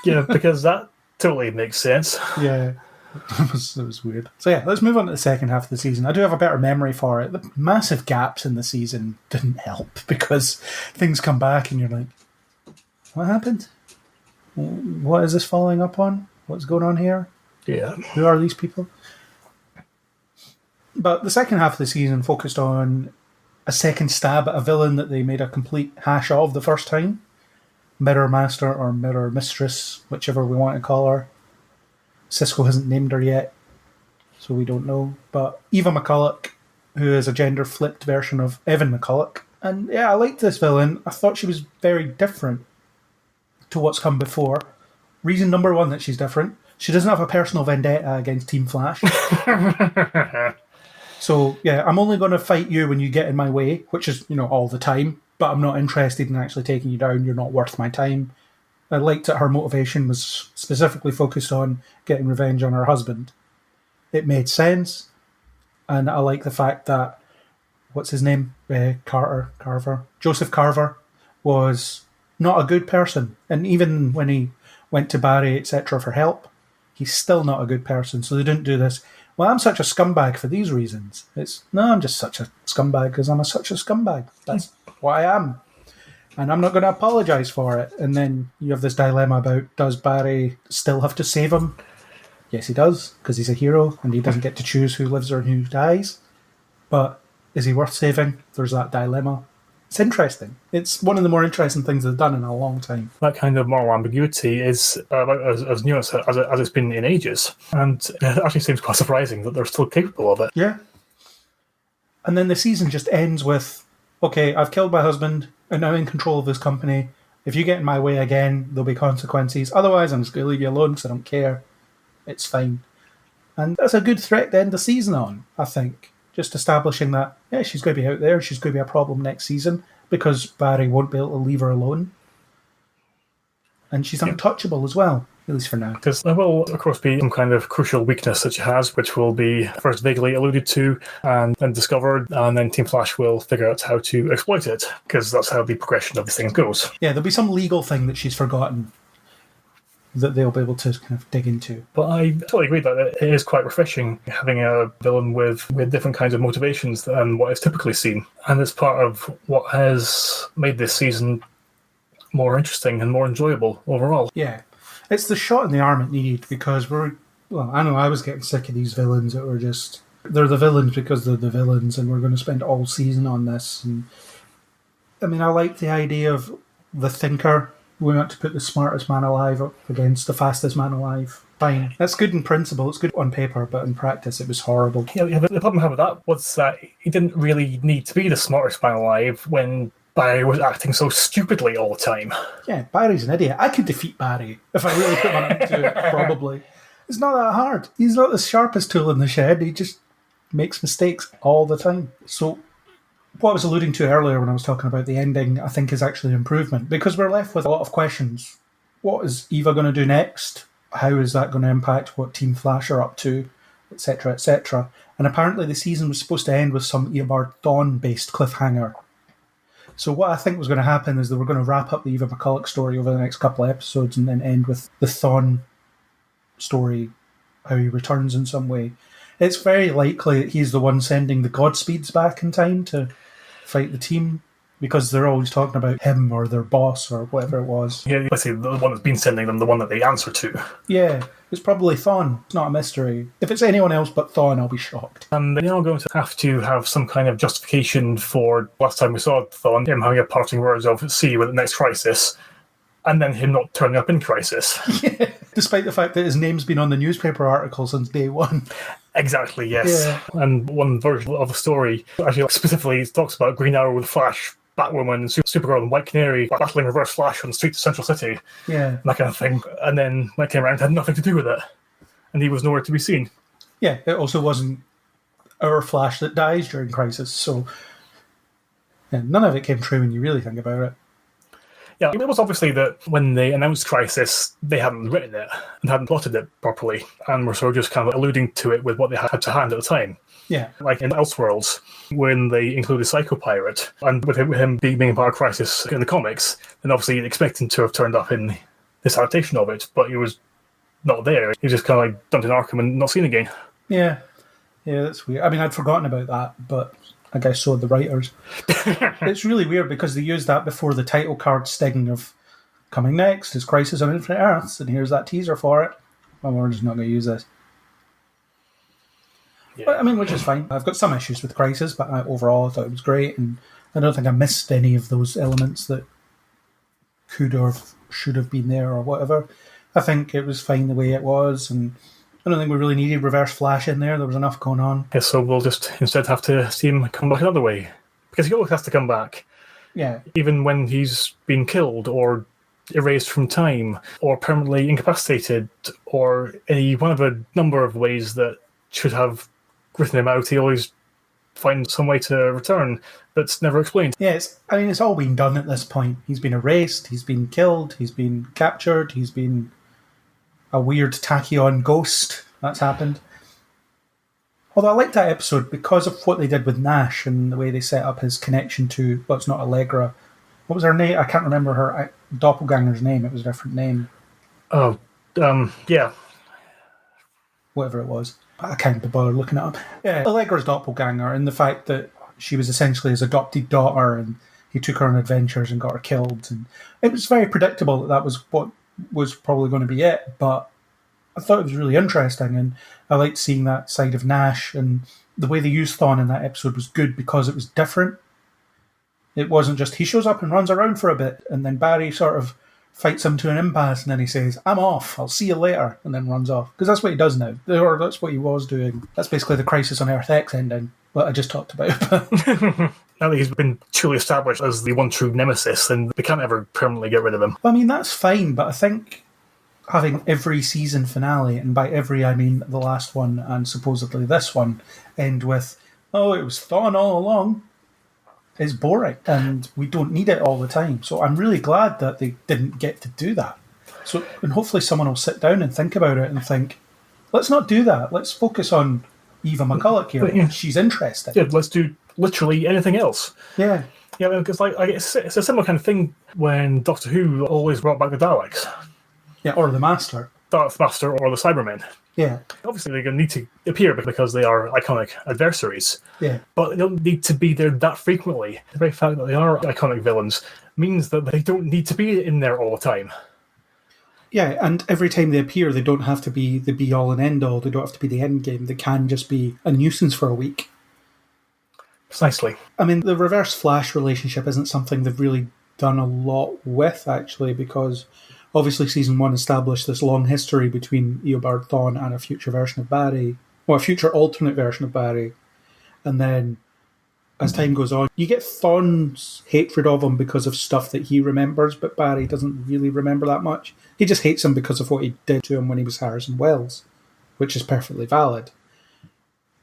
Yeah, because that totally makes sense. Yeah. It was weird. So yeah, let's move on to the second half of the season. I do have a better memory for it. The massive gaps in the season didn't help because things come back and you're like, what happened? What is this following up on? What's going on here? Yeah. Who are these people? But the second half of the season focused on a second stab at a villain that they made a complete hash of the first time. Mirror Master or Mirror Mistress, whichever we want to call her. Cisco hasn't named her yet, so we don't know. But Eva McCulloch, who is a gender-flipped version of Evan McCulloch. And yeah, I liked this villain. I thought she was very different to what's come before. Reason number one that she's different, she doesn't have a personal vendetta against Team Flash. So, yeah, I'm only going to fight you when you get in my way, which is, all the time. But I'm not interested in actually taking you down. You're not worth my time. I liked that her motivation was specifically focused on getting revenge on her husband. It made sense. And I like the fact that, what's his name? Carver. Joseph Carver was not a good person. And even when he went to Barry, etc. for help, he's still not a good person. So they didn't do this, well, I'm such a scumbag for these reasons. I'm just such a scumbag because I'm such a scumbag. That's what I am. And I'm not going to apologise for it. And then you have this dilemma about, does Barry still have to save him? Yes, he does, because he's a hero, and he doesn't get to choose who lives or who dies. But is he worth saving? There's that dilemma. It's interesting. It's one of the more interesting things they've done in a long time. That kind of moral ambiguity is about as new as it's been in ages. And it actually seems quite surprising that they're still capable of it. Yeah. And then the season just ends with, okay, I've killed my husband, I'm now in control of this company. If you get in my way again, there'll be consequences. Otherwise, I'm just going to leave you alone because I don't care. It's fine. And that's a good threat to end the season on, I think. Just establishing that, yeah, she's going to be out there, she's going to be a problem next season because Barry won't be able to leave her alone. And she's untouchable as well, at least for now. Because there will, of course, be some kind of crucial weakness that she has, which will be first vaguely alluded to and then discovered, and then Team Flash will figure out how to exploit it, because that's how the progression of the thing goes. Yeah, there'll be some legal thing that she's forgotten that they'll be able to kind of dig into. But I totally agree that it is quite refreshing having a villain with different kinds of motivations than what is typically seen. And it's part of what has made this season more interesting and more enjoyable overall. Yeah. It's the shot in the arm it needed, because we're Well, I know I was getting sick of these villains that were just... They're the villains because they're the villains, and we're going to spend all season on this. And I mean, I like the idea of the thinker. We want to put the smartest man alive up against the fastest man alive. Fine. That's good in principle, it's good on paper, but in practice it was horrible. Yeah, but the problem I had with that was that he didn't really need to be the smartest man alive when Barry was acting so stupidly all the time. Yeah, Barry's an idiot. I could defeat Barry if I really put my mind to it, probably. It's not that hard. He's not the sharpest tool in the shed, he just makes mistakes all the time. So, what I was alluding to earlier when I was talking about the ending, I think is actually an improvement, because we're left with a lot of questions. What is Eva going to do next? How is that going to impact what Team Flash are up to, etc., etc.? And apparently the season was supposed to end with some Eobard Thawne-based cliffhanger. So what I think was going to happen is they were going to wrap up the Eva McCulloch story over the next couple of episodes and then end with the Thawne story, how he returns in some way. It's very likely that he's the one sending the Godspeeds back in time to fight the team, because they're always talking about him or their boss or whatever it was. Yeah, let's say the one that's been sending them, the one that they answer to. Yeah, it's probably Thawne. It's not a mystery. If it's anyone else but Thawne, I'll be shocked. And they're now going to have some kind of justification for last time we saw Thawne, him having a parting words of "see you at the next crisis," and then him not turning up in Crisis. Yeah, despite the fact that his name's been on the newspaper article since day one. Exactly, yes. Yeah. And one version of the story actually specifically talks about Green Arrow with Flash, Batwoman and Supergirl and White Canary battling Reverse Flash on the streets of Central City. Yeah. And that kind of thing. And then when it came around, it had nothing to do with it. And he was nowhere to be seen. Yeah, it also wasn't our Flash that dies during Crisis, so yeah, none of it came true when you really think about it. Yeah, it was obviously that when they announced Crisis, they hadn't written it and hadn't plotted it properly, and were sort of just kind of alluding to it with what they had to hand at the time. Yeah. Like in Elseworlds, when they included Psycho Pirate, and with him being a part of Crisis in the comics, then obviously you'd expect him to have turned up in this adaptation of it, but he was not there. He was just kind of like dumped in Arkham and not seen again. Yeah. Yeah, that's weird. I mean, I'd forgotten about that, but I guess so had the writers. It's really weird because they used that before the title card sting of coming next is Crisis on Infinite Earths, and here's that teaser for it. Well, we're just not going to use this. Yeah. But, I mean, which is fine. I've got some issues with Crisis, but overall I thought it was great, and I don't think I missed any of those elements that could or should have been there or whatever. I think it was fine the way it was, and I don't think we really needed Reverse Flash in there. There was enough going on. Yeah, so we'll just instead have to see him come back another way. Because he always has to come back. Yeah. Even when he's been killed or erased from time or permanently incapacitated or any one of a number of ways that should have written him out, he always finds some way to return that's never explained. Yeah, it's all been done at this point. He's been erased, he's been killed, he's been captured, he's been a weird tachyon ghost. That's happened. Although I liked that episode because of what they did with Nash and the way they set up his connection to, well, it's not Allegra. What was her name? I can't remember her doppelganger's name. It was a different name. Oh, yeah. Whatever it was. I can't be bothered looking it up. Yeah, Allegra's doppelganger, and the fact that she was essentially his adopted daughter and he took her on adventures and got her killed. And it was very predictable that that was what was probably going to be it, but I thought it was really interesting, and I liked seeing that side of Nash, and the way they used Thawne in that episode was good because it was different. It wasn't just he shows up and runs around for a bit, and then Barry sort of fights him to an impasse, and then he says, "I'm off, I'll see you later," and then runs off. Because that's what he does now, or that's what he was doing. That's basically the Crisis on Earth X ending, what I just talked about. Now that he's been truly established as the one true nemesis, and they can't ever permanently get rid of him. I mean, that's fine, but I think having every season finale, and by every I mean the last one and supposedly this one, end with, "Oh, it was Thawne all along," is boring, and we don't need it all the time. So I'm really glad that they didn't get to do that. So, and hopefully someone will sit down and think about it and think, let's not do that. Let's focus on Eva McCulloch here. Yeah. She's interesting. Yeah, let's do literally anything else. Yeah. Yeah, because it's a similar kind of thing when Doctor Who always brought back the Daleks. Yeah, or the Master. Darth Master or the Cybermen. Yeah. Obviously, they're going to need to appear because they are iconic adversaries. Yeah. But they don't need to be there that frequently. The very fact that they are iconic villains means that they don't need to be in there all the time. Yeah, and every time they appear, they don't have to be the be-all and end-all. They don't have to be the end game. They can just be a nuisance for a week. Precisely. I mean, the Reverse Flash relationship isn't something they've really done a lot with, actually, because obviously Season 1 established this long history between Eobard Thawne and a future version of Barry, or a future alternate version of Barry. And then, as time goes on, you get Thawne's hatred of him because of stuff that he remembers, but Barry doesn't really remember that much. He just hates him because of what he did to him when he was Harrison Wells, which is perfectly valid.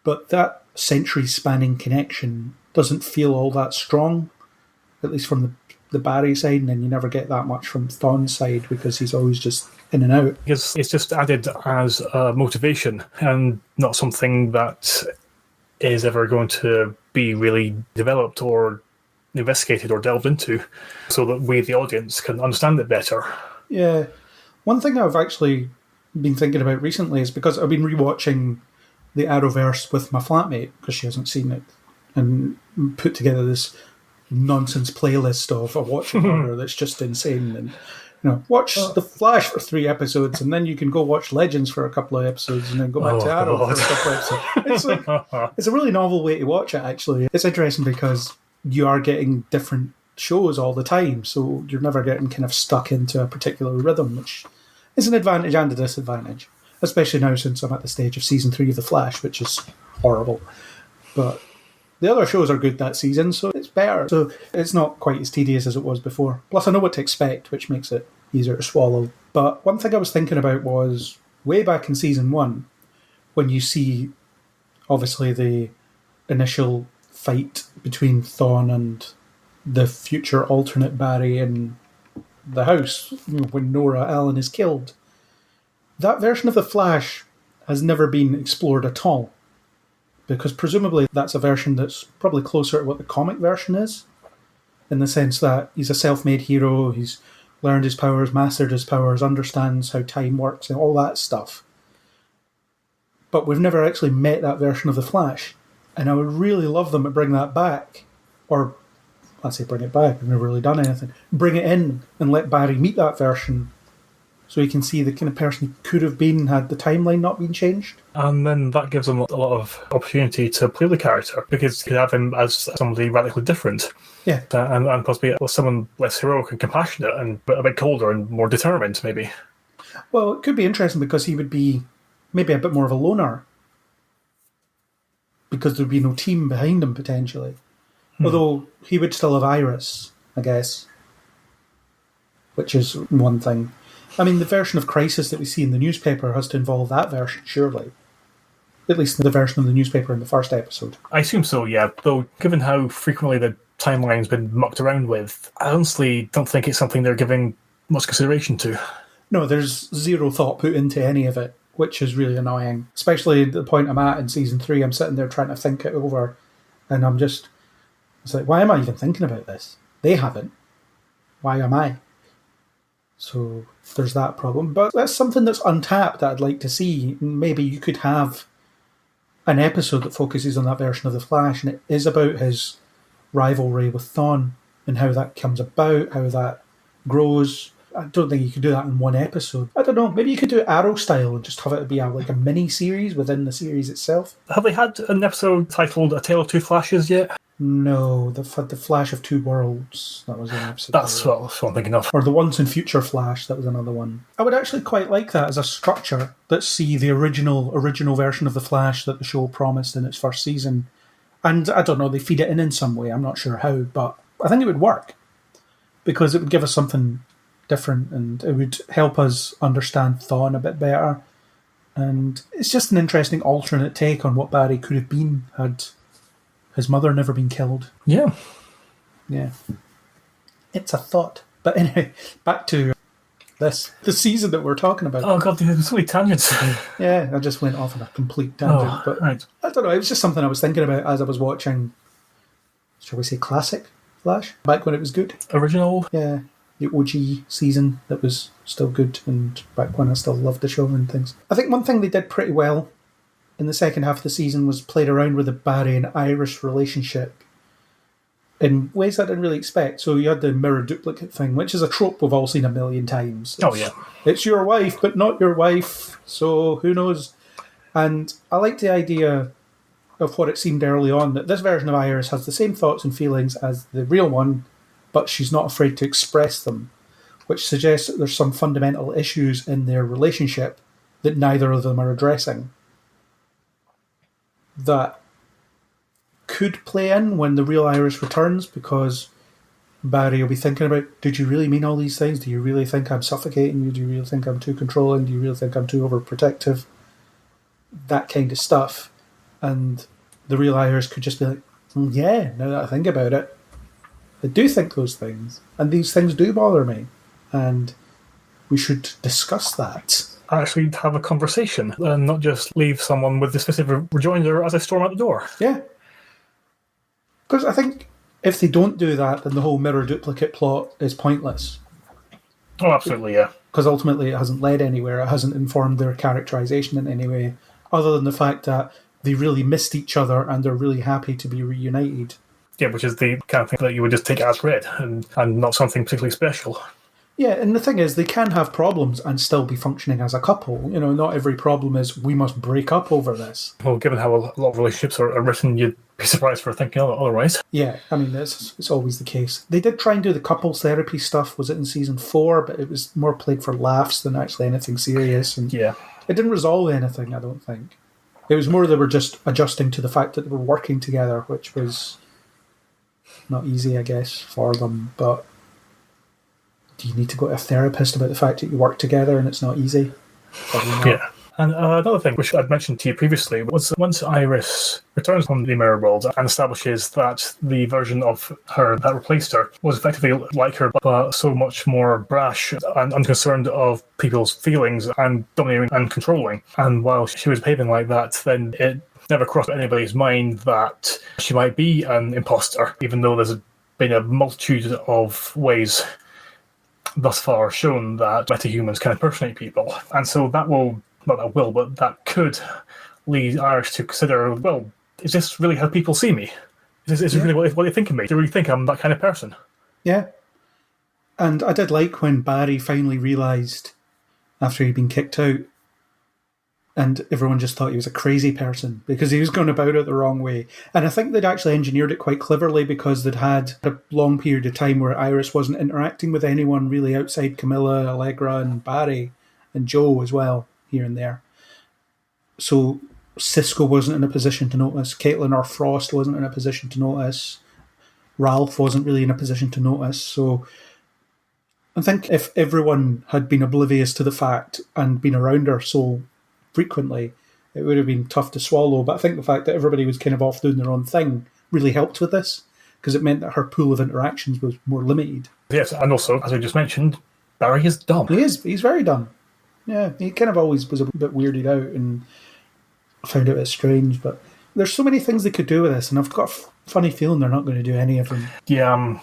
But that century-spanning connection doesn't feel all that strong, at least from the Barry side, and then you never get that much from Thawne's side because he's always just in and out. Because it's just added as a motivation and not something that is ever going to be really developed or investigated or delved into so that we, the audience, can understand it better. Yeah. One thing I've actually been thinking about recently is because I've been rewatching the Arrowverse with my flatmate because she hasn't seen it, and put together this nonsense playlist of a watching order that's just insane. And watch The Flash for 3 episodes, and then you can go watch Legends for a couple of episodes, and then go back to Arrow for a couple of episodes. It's a really novel way to watch it, actually. It's interesting because you are getting different shows all the time, so you're never getting kind of stuck into a particular rhythm, which is an advantage and a disadvantage, especially now since I'm at the stage of Season 3 of The Flash, which is horrible. But the other shows are good that season, so it's better. So it's not quite as tedious as it was before. Plus, I know what to expect, which makes it easier to swallow. But one thing I was thinking about was, way back in Season 1, when you see, obviously, the initial fight between Thawne and the future alternate Barry in the house, when Nora Allen is killed. That version of the Flash has never been explored at all, because presumably that's a version that's probably closer to what the comic version is, in the sense that he's a self-made hero, he's learned his powers, mastered his powers, understands how time works and all that stuff. But we've never actually met that version of the Flash, and I would really love them to bring that back, or I say bring it back, we've never really done anything. Bring it in and let Barry meet that version so he can see the kind of person he could have been had the timeline not been changed. And then that gives him a lot of opportunity to play the character, because you could have him as somebody radically different. Yeah. And possibly someone less heroic and compassionate and a bit colder and more determined, maybe. Well, it could be interesting because he would be maybe a bit more of a loner, because there would be no team behind him, potentially. Although he would still have Iris, I guess, which is one thing. I mean, the version of Crisis that we see in the newspaper has to involve that version, surely. At least the version of the newspaper in the first episode. I assume so, yeah. Though, given how frequently the timeline's been mucked around with, I honestly don't think it's something they're giving much consideration to. No, there's zero thought put into any of it, which is really annoying. Especially at the point I'm at in Season 3, I'm sitting there trying to think it over, and it's like, why am I even thinking about this? They haven't. Why am I? So there's that problem. But that's something that's untapped that I'd like to see. Maybe you could have an episode that focuses on that version of the Flash, and it is about his rivalry with Thawne and how that comes about, how that grows. I don't think you could do that in one episode. I don't know. Maybe you could do it Arrow style and just have it be like a mini-series within the series itself. Have they had an episode titled A Tale of Two Flashes yet? No, the Flash of Two Worlds. That was an episode. That's what I'm thinking of. Or the Once and Future Flash. That was another one. I would actually quite like that as a structure. Let's see the original version of the Flash that the show promised in its first season. And I don't know, they feed it in some way. I'm not sure how, but I think it would work, because it would give us something different, and it would help us understand Thawne a bit better. And it's just an interesting alternate take on what Barry could have been had his mother never been killed. Yeah. Yeah. It's a thought. But anyway, back to the season that we're talking about. Oh god, there's so many tangents. Yeah, I just went off on a complete tangent. But right. I don't know, it was just something I was thinking about as I was watching, shall we say, classic Flash, back when it was good. Original? Yeah, the OG season that was still good, and back when I still loved the show and things. I think one thing they did pretty well in the second half of the season was played around with the Barry and Iris relationship in ways I didn't really expect. So you had the mirror duplicate thing, which is a trope we've all seen a million times. It's your wife, but not your wife, so who knows? And I like the idea of what it seemed early on, that this version of Iris has the same thoughts and feelings as the real one, but she's not afraid to express them, which suggests that there's some fundamental issues in their relationship that neither of them are addressing. That could play in when the real Iris returns, because Barry will be thinking about, did you really mean all these things? Do you really think I'm suffocating you? Do you really think I'm too controlling? Do you really think I'm too overprotective? That kind of stuff. And the real Iris could just be like, yeah, now that I think about it, I do think those things. And these things do bother me. And we should discuss that. Actually have a conversation and not just leave someone with dismissive rejoinder as I storm out the door. Yeah. Because I think if they don't do that, then the whole mirror duplicate plot is pointless. Oh, absolutely, yeah. Because ultimately it hasn't led anywhere. It hasn't informed their characterization in any way, other than the fact that they really missed each other and they're really happy to be reunited. Yeah, which is the kind of thing that you would just take as read and not something particularly special. Yeah, and the thing is, they can have problems and still be functioning as a couple. You know, not every problem is, we must break up over this. Well, given how a lot of relationships are written, you'd be surprised for thinking otherwise. Yeah, I mean, it's always the case. They did try and do the couples therapy stuff, was it in season 4, but it was more played for laughs than actually anything serious. And yeah. It didn't resolve anything, I don't think. It was more they were just adjusting to the fact that they were working together, which was not easy, I guess, for them, but do you need to go to a therapist about the fact that you work together and it's not easy? Probably not. Yeah. And another thing which I'd mentioned to you previously was once Iris returns from the mirror world and establishes that the version of her that replaced her was effectively like her, but so much more brash and unconcerned of people's feelings and dominating and controlling. And while she was behaving like that, then it never crossed anybody's mind that she might be an imposter, even though there's been a multitude of ways thus far shown that metahumans can impersonate people. And so that will, not that will, but that could lead Iris to consider, well, is this really how people see me? Is this really what they think of me? Do they really think I'm that kind of person? Yeah. And I did like when Barry finally realised, after he'd been kicked out, and everyone just thought he was a crazy person because he was going about it the wrong way. And I think they'd actually engineered it quite cleverly because they'd had a long period of time where Iris wasn't interacting with anyone really outside Camilla, Allegra, and Barry, and Joe as well, here and there. So Cisco wasn't in a position to notice. Caitlin or Frost wasn't in a position to notice. Ralph wasn't really in a position to notice. So I think if everyone had been oblivious to the fact and been around her so frequently, it would have been tough to swallow. But I think the fact that everybody was kind of off doing their own thing really helped with this, because it meant that her pool of interactions was more limited. Yes, and also, as we just mentioned, Barry is dumb. He is. He's very dumb. Yeah, he kind of always was a bit weirded out and found it a bit strange. But there's so many things they could do with this, and I've got a funny feeling they're not going to do any of them. Yeah, I'm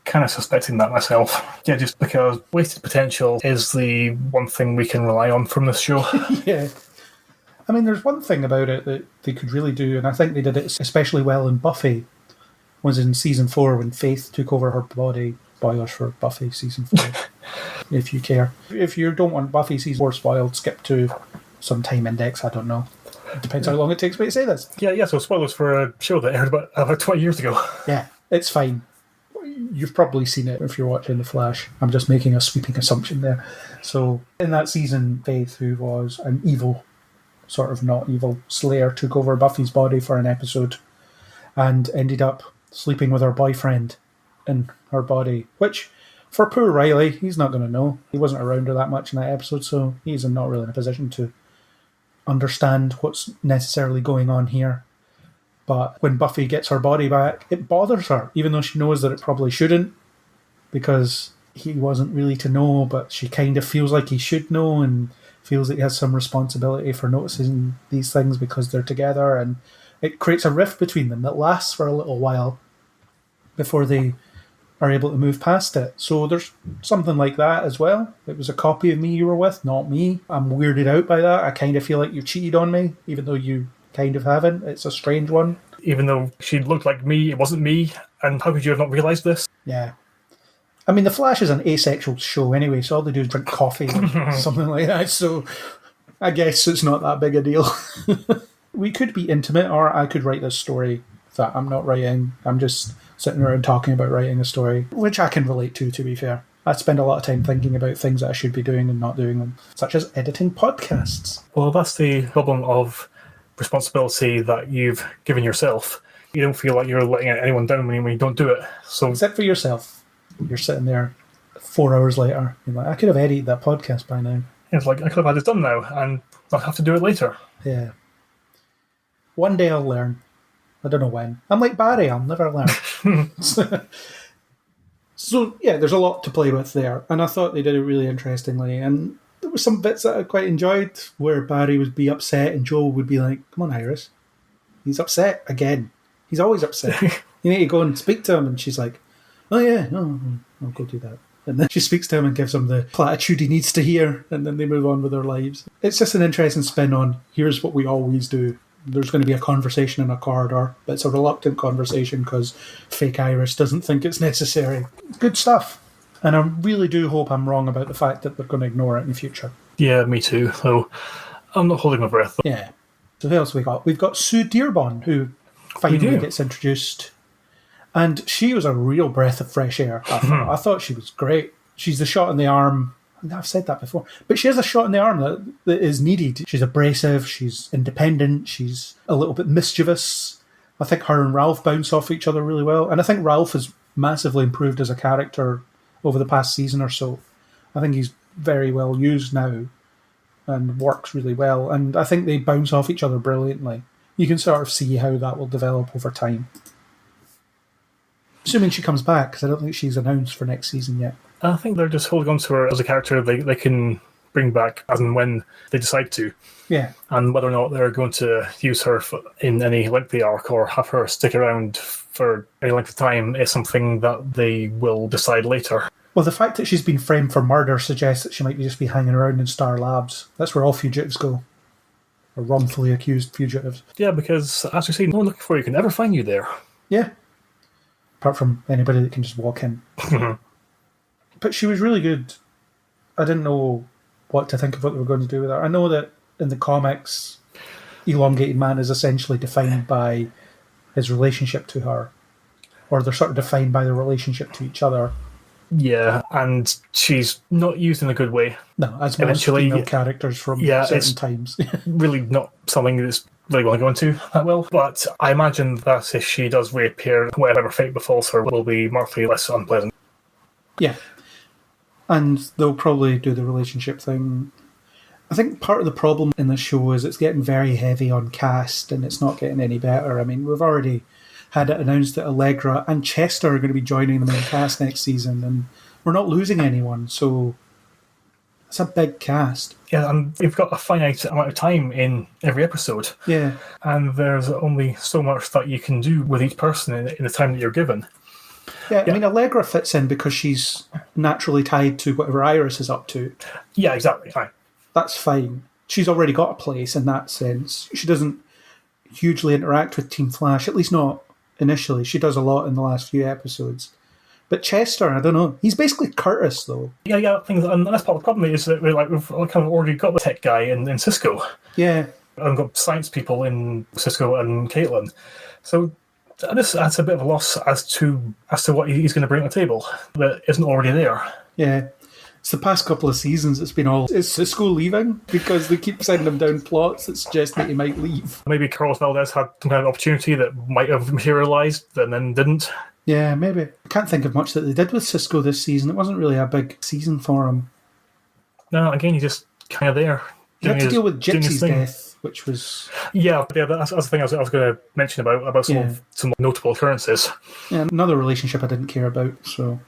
kind of suspecting that myself. Yeah, just because wasted potential is the one thing we can rely on from this show. Yeah. I mean, there's one thing about it that they could really do, and I think they did it especially well in Buffy, was in season 4 when Faith took over her body. Spoilers for Buffy season 4, if you care. If you don't want Buffy season 4 spoiled, skip to some time index, I don't know. It depends how long it takes me to say this. Yeah, so spoilers for a show that aired about 20 years ago. Yeah, it's fine. You've probably seen it if you're watching The Flash. I'm just making a sweeping assumption there. So, in that season, Faith, who was an evil, sort of not evil, Slayer, took over Buffy's body for an episode and ended up sleeping with her boyfriend in her body, which, for poor Riley, he's not going to know. He wasn't around her that much in that episode, so he's not really in a position to understand what's necessarily going on here. But when Buffy gets her body back, it bothers her, even though she knows that it probably shouldn't, because he wasn't really to know, but she kind of feels like he should know and feels that he has some responsibility for noticing these things because they're together, and it creates a rift between them that lasts for a little while before they are able to move past it. So there's something like that as well. It was a copy of me you were with, not me. I'm weirded out by that. I kind of feel like you cheated on me, even though you kind of haven't. It's a strange one. Even though she looked like me, it wasn't me, And how could you have not realised this? Yeah. I mean, The Flash is an asexual show anyway, so all they do is drink coffee or something like that, so I guess it's not that big a deal. We could be intimate, or I could write this story that I'm not writing. I'm just sitting around talking about writing a story, which I can relate to be fair. I spend a lot of time thinking about things that I should be doing and not doing them, such as editing podcasts. Well, that's the problem of responsibility that you've given yourself. You don't feel like you're letting anyone down when you don't do it. So, Except for yourself. You're sitting there 4 hours later. You're like, I could have edited that podcast by now. it's like, I could have had this done now and not have to do it later. Yeah. One day I'll learn. I don't know when. I'm like Barry, I'll never learn. So, yeah, there's a lot to play with there. And I thought they did it really interestingly. And there were some bits that I quite enjoyed where Barry would be upset and Joel would be like, come on, Iris. He's upset again. He's always upset. You need to go and speak to him. And she's like, oh, yeah, no, I'll go do that. And then she speaks to him and gives him the platitude he needs to hear. And then they move on with their lives. It's just an interesting spin on, here's what we always do. There's going to be a conversation in a corridor, but it's a reluctant conversation because fake Iris doesn't think it's necessary. Good stuff. And I really do hope I'm wrong about the fact that they're going to ignore it in the future. Yeah, me too. So I'm not holding my breath. Yeah. So who else we got? We've got Sue Dearborn, who finally gets introduced. And she was a real breath of fresh air, I thought. I thought she was great. She's the shot in the arm. I've said that before. But she has a shot in the arm that is needed. She's abrasive, she's independent, she's a little bit mischievous. I think her and Ralph bounce off each other really well. And I think Ralph has massively improved as a character over the past season or so. I think he's very well used now and works really well. And I think they bounce off each other brilliantly. You can sort of see how that will develop over time. Assuming she comes back, because I don't think she's announced for next season yet. I think they're just holding on to her as a character they can bring back as and when they decide to. Yeah. And whether or not they're going to use her in any lengthy arc or have her stick around for any length of time is something that they will decide later. Well, the fact that she's been framed for murder suggests that she might just be hanging around in Star Labs. That's where all fugitives go. Or wrongfully accused fugitives. Yeah, because, as you say, no one looking for you can ever find you there. Yeah. Apart from anybody that can just walk in. But she was really good. I didn't know what to think of what they were going to do with her. I know that in the comics, Elongated Man is essentially defined by his relationship to her. Or they're sort of defined by their relationship to each other. Yeah, and she's not used in a good way. No, as most female characters from certain times. Really not something that's really want to go into that well. But I imagine that if she does reappear, whatever fate befalls her will be markedly less unpleasant. Yeah. And they'll probably do the relationship thing. I think part of the problem in the show is it's getting very heavy on cast and it's not getting any better. I mean, we've already had it announced that Allegra and Chester are going to be joining the main cast next season, and we're not losing anyone, so it's a big cast. Yeah, and you've got a finite amount of time in every episode. Yeah. And there's only so much that you can do with each person in the time that you're given. Yeah, I mean, Allegra fits in because she's naturally tied to whatever Iris is up to. Yeah, exactly. Fine. That's fine. She's already got a place in that sense. She doesn't hugely interact with Team Flash, at least not initially. She does a lot in the last few episodes. But Chester, I don't know. He's basically Curtis, though. Yeah, and that's part of the problem is that we've kind of already got the tech guy in Cisco. Yeah. And we've got science people in Cisco and Caitlin. So that's a bit of a loss as to what he's going to bring to the table that isn't already there. Yeah. It's the past couple of seasons it's been all, is Cisco leaving? Because they keep sending him down plots that suggest that he might leave. Maybe Carlos Valdez had some kind of opportunity that might have materialised and then didn't. Yeah, maybe. I can't think of much that they did with Cisco this season. It wasn't really a big season for him. No, again, he's just kind of there. He had to deal with Gypsy's death, which was... Yeah, that's the thing I was going to mention about some notable occurrences. Yeah, another relationship I didn't care about, so...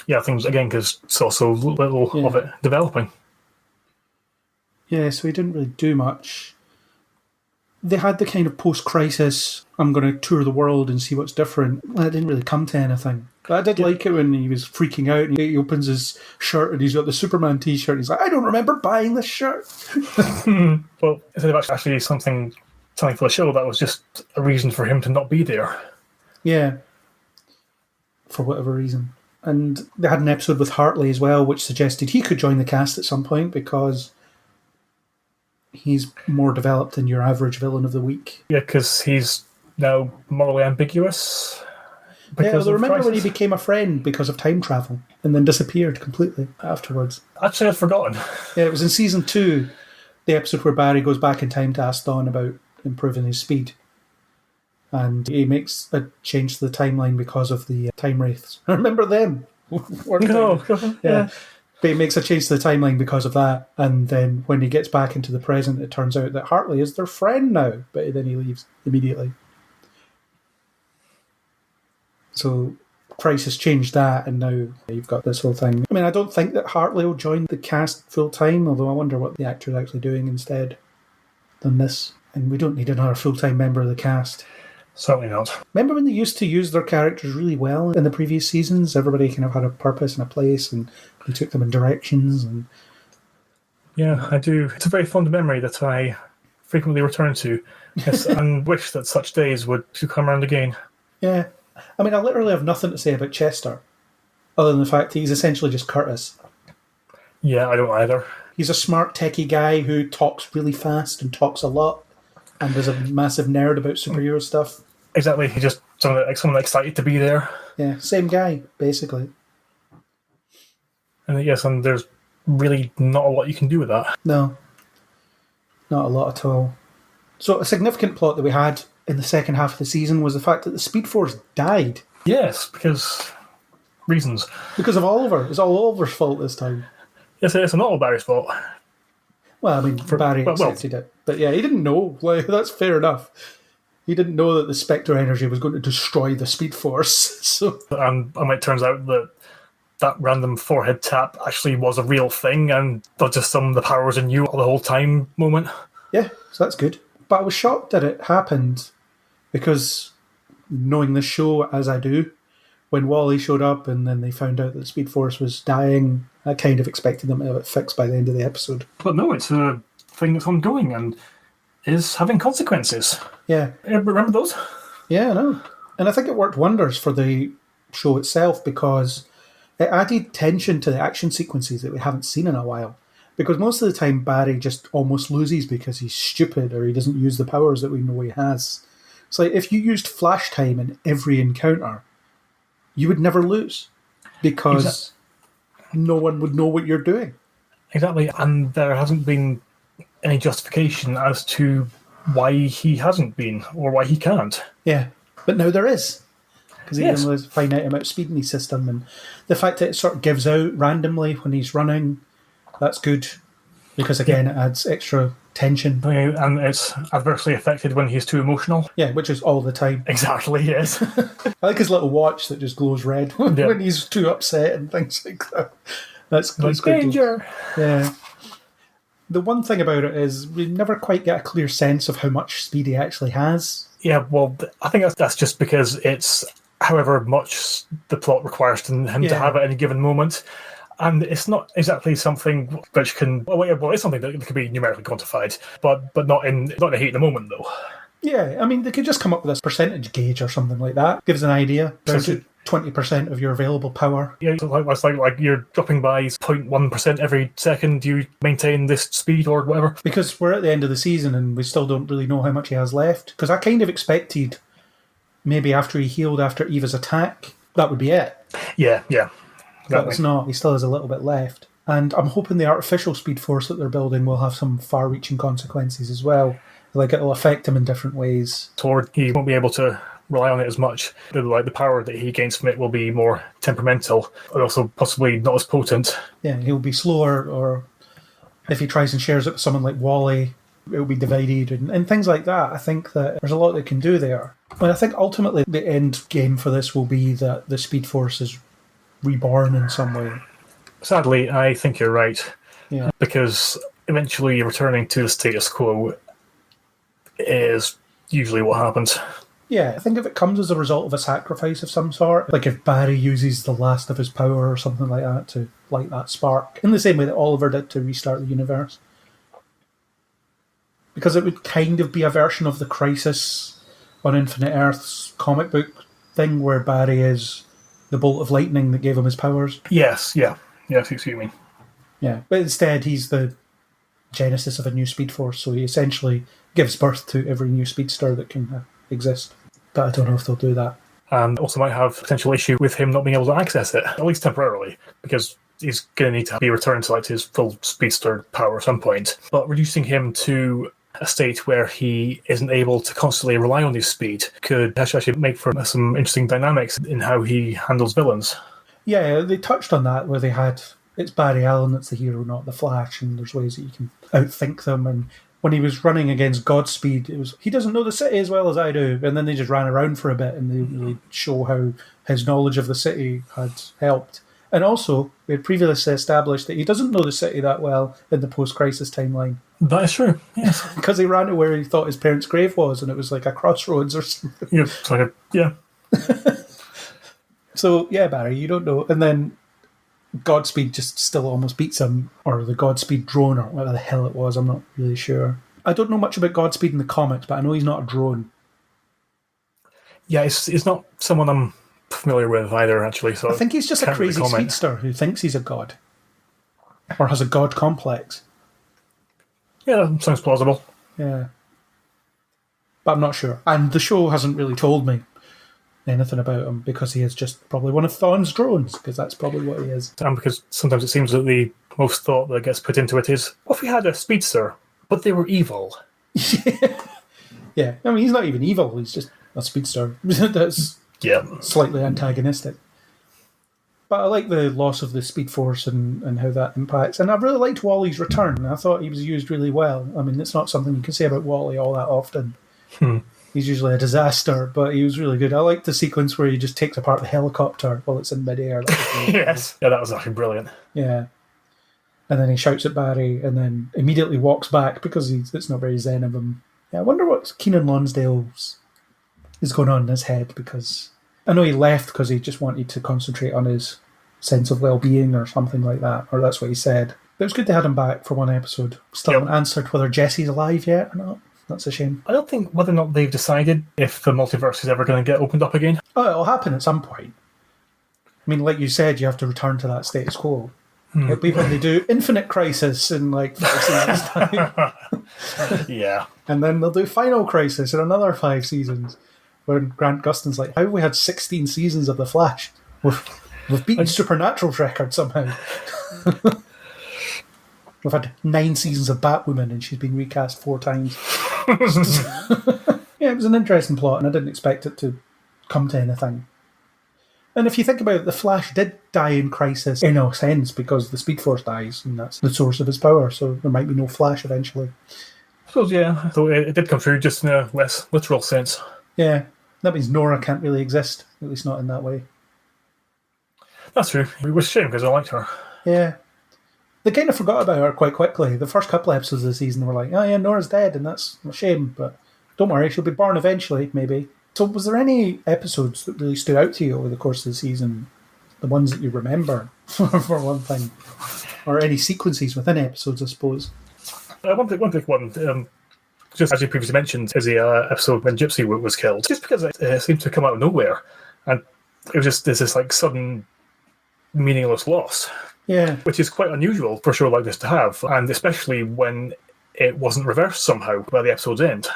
Yeah, things, again, because saw so little of it developing. Yeah, so he didn't really do much. They had the kind of post-crisis, I'm going to tour the world and see what's different. That didn't really come to anything. But I did like it when he was freaking out and he opens his shirt and he's got the Superman t-shirt. He's like, I don't remember buying this shirt. Well, instead of actually something for the show, that was just a reason for him to not be there. Yeah. for whatever reason. And they had an episode with Hartley as well, which suggested he could join the cast at some point because he's more developed than your average villain of the week. Yeah, because he's now morally ambiguous. Remember when he became a friend because of time travel and then disappeared completely afterwards? Actually, I'd forgotten. Yeah, it was in season 2, the episode where Barry goes back in time to ask Dawn about improving his speed. And he makes a change to the timeline because of the time wraiths. Remember them? No. Yeah. But he makes a change to the timeline because of that. And then when he gets back into the present, it turns out that Hartley is their friend now. But then he leaves immediately. So Crisis changed that, and now you've got this whole thing. I mean, I don't think that Hartley will join the cast full-time, although I wonder what the actor's actually doing instead than this. And we don't need another full-time member of the cast. Certainly not. Remember when they used to use their characters really well in the previous seasons? Everybody kind of had a purpose and a place, and they took them in directions. And yeah, I do. It's a very fond memory that I frequently return to. Yes, and wish that such days would come around again. Yeah. I mean, I literally have nothing to say about Chester, other than the fact that he's essentially just Curtis. Yeah, I don't either. He's a smart, techie guy who talks really fast and talks a lot, and is a massive nerd about superhero stuff. Exactly. He's just someone excited to be there. Yeah, same guy, basically. And yes, and there's really not a lot you can do with that. No. Not a lot at all. So a significant plot that we had in the second half of the season was the fact that the Speed Force died. Yes, because reasons. Because of Oliver. It's all Oliver's fault this time. Yes, it's not all Barry's fault. Well, I mean, Barry accepted it. But yeah, he didn't know. Like, that's fair enough. He didn't know that the Spectre energy was going to destroy the Speed Force. So, and it turns out that random forehead tap actually was a real thing and not just some of the powers in you the whole time moment. Yeah, so that's good. But I was shocked that it happened because, knowing this show as I do, when Wally showed up and then they found out that the Speed Force was dying, I kind of expected them to have it fixed by the end of the episode. But no, it's a thing that's ongoing and is having consequences. Yeah. Remember those? Yeah, I know. And I think it worked wonders for the show itself because it added tension to the action sequences that we haven't seen in a while. Because most of the time Barry just almost loses because he's stupid or he doesn't use the powers that we know he has. It's like if you used flash time in every encounter, you would never lose because no one would know what you're doing. Exactly, and there hasn't been any justification as to why he hasn't been or why he can't. Yeah, but now there is. Because he has a finite amount of speed in his system, and the fact that it sort of gives out randomly when he's running, that's good. Because again, it adds extra tension. And it's adversely affected when he's too emotional. Yeah, which is all the time. Exactly, yes. I like his little watch that just glows red when he's too upset and things like that. That's good. Danger! Yeah. The one thing about it is we never quite get a clear sense of how much speed he actually has. Yeah, well, I think that's just because it's however much the plot requires him to have at any given moment. And it's not exactly something which can... Well, it's something that can be numerically quantified, but not in the heat of the moment, though. Yeah, I mean, they could just come up with a percentage gauge or something like that. Gives an idea. Down to 20% of your available power. Yeah, it's like you're dropping by 0.1% every second you maintain this speed or whatever. Because we're at the end of the season and we still don't really know how much he has left. Because I kind of expected maybe after he healed after Eva's attack, that would be it. Yeah. But it's not. He still has a little bit left. And I'm hoping the artificial Speed Force that they're building will have some far-reaching consequences as well. Like, it'll affect him in different ways. Or he won't be able to rely on it as much. Like, the power that he gains from it will be more temperamental, and also possibly not as potent. Yeah, he'll be slower, or if he tries and shares it with someone like Wally, it'll be divided, and things like that. I think that there's a lot they can do there. But I think ultimately the end game for this will be that the Speed Force is reborn in some way. Sadly, I think you're right. Yeah. Because eventually returning to the status quo is usually what happens. Yeah, I think if it comes as a result of a sacrifice of some sort, like if Barry uses the last of his power or something like that to light that spark, in the same way that Oliver did to restart the universe. Because it would kind of be a version of the Crisis on Infinite Earths comic book thing where Barry is the bolt of lightning that gave him his powers. Yes, yeah. Yeah, I see what you mean. Yeah, but instead he's the genesis of a new Speed Force, so he essentially gives birth to every new speedster that can exist. But I don't know if they'll do that. And also might have potential issue with him not being able to access it, at least temporarily, because he's going to need to be returned to like his full speedster power at some point. But reducing him to a state where he isn't able to constantly rely on his speed could actually make for some interesting dynamics in how he handles villains. Yeah, they touched on that where they had, it's Barry Allen that's the hero, not the Flash, and there's ways that you can outthink them. And when he was running against Godspeed, it was, he doesn't know the city as well as I do. And then they just ran around for a bit and they didn't really show how his knowledge of the city had helped. And also, we had previously established that he doesn't know the city that well in the post-crisis timeline. That is true, yes. Because he ran to where he thought his parents' grave was, and it was like a crossroads or something. Yeah, it's like yeah. So, yeah, Barry, you don't know. And then Godspeed just still almost beats him, or the Godspeed drone, or whatever the hell it was, I'm not really sure. I don't know much about Godspeed in the comics, but I know he's not a drone. Yeah, it's not someone I'm familiar with either, actually. So I think he's just a can't really crazy comment. speedster who thinks he's a god. Or has a god complex. Yeah, that sounds plausible. Yeah. But I'm not sure. And the show hasn't really told me anything about him because he is just probably one of Thawne's drones, because that's probably what he is. And because sometimes it seems that the most thought that gets put into it is, what if we had a speedster, but they were evil? Yeah, I mean, he's not even evil, he's just a speedster. That's slightly antagonistic. But I like the loss of the Speed Force and how that impacts. And I really liked Wally's return. I thought he was used really well. I mean, it's not something you can say about Wally all that often. He's usually a disaster, but he was really good. I liked the sequence where he just takes apart the helicopter while it's in midair. Yes. Yeah, that was actually brilliant. Yeah. And then he shouts at Barry and then immediately walks back because it's not very zen of him. Yeah, I wonder what Keenan Lonsdale's is going on in his head, because I know he left because he just wanted to concentrate on his sense of well-being or something like that, or that's what he said. But it was good to have him back for one episode. Still haven't answered whether Jesse's alive yet or not. That's a shame. I don't think whether or not they've decided if the multiverse is ever going to get opened up again. Oh, it'll happen at some point. I mean, like you said, you have to return to that status quo. It'll be when they do Infinite Crisis in like 5 seasons' time. Yeah. And then they'll do Final Crisis in another 5 seasons. When Grant Gustin's like, how have we had 16 seasons of The Flash? We've beaten Supernatural's record somehow. We've had 9 seasons of Batwoman and she's been recast 4 times. Yeah, it was an interesting plot and I didn't expect it to come to anything. And if you think about it, the Flash did die in Crisis in a sense because the Speed Force dies and that's the source of his power, so there might be no Flash eventually. I suppose, yeah. So it did come through just in a less literal sense. Yeah, that means Nora can't really exist, at least not in that way. That's true. It was a shame because I liked her. Yeah. They kind of forgot about her quite quickly. The first couple of episodes of the season, they were like, oh yeah, Nora's dead, and that's a shame, but don't worry, she'll be born eventually, maybe. So was there any episodes that really stood out to you over the course of the season? The ones that you remember, for one thing? Or any sequences within episodes, I suppose? One big one, just as you previously mentioned, is the episode when Gypsy was killed. Just because it seemed to come out of nowhere. And it was just, there's this like sudden meaningless loss. Yeah. Which is quite unusual for a show like this to have, and especially when it wasn't reversed somehow by the episode's end.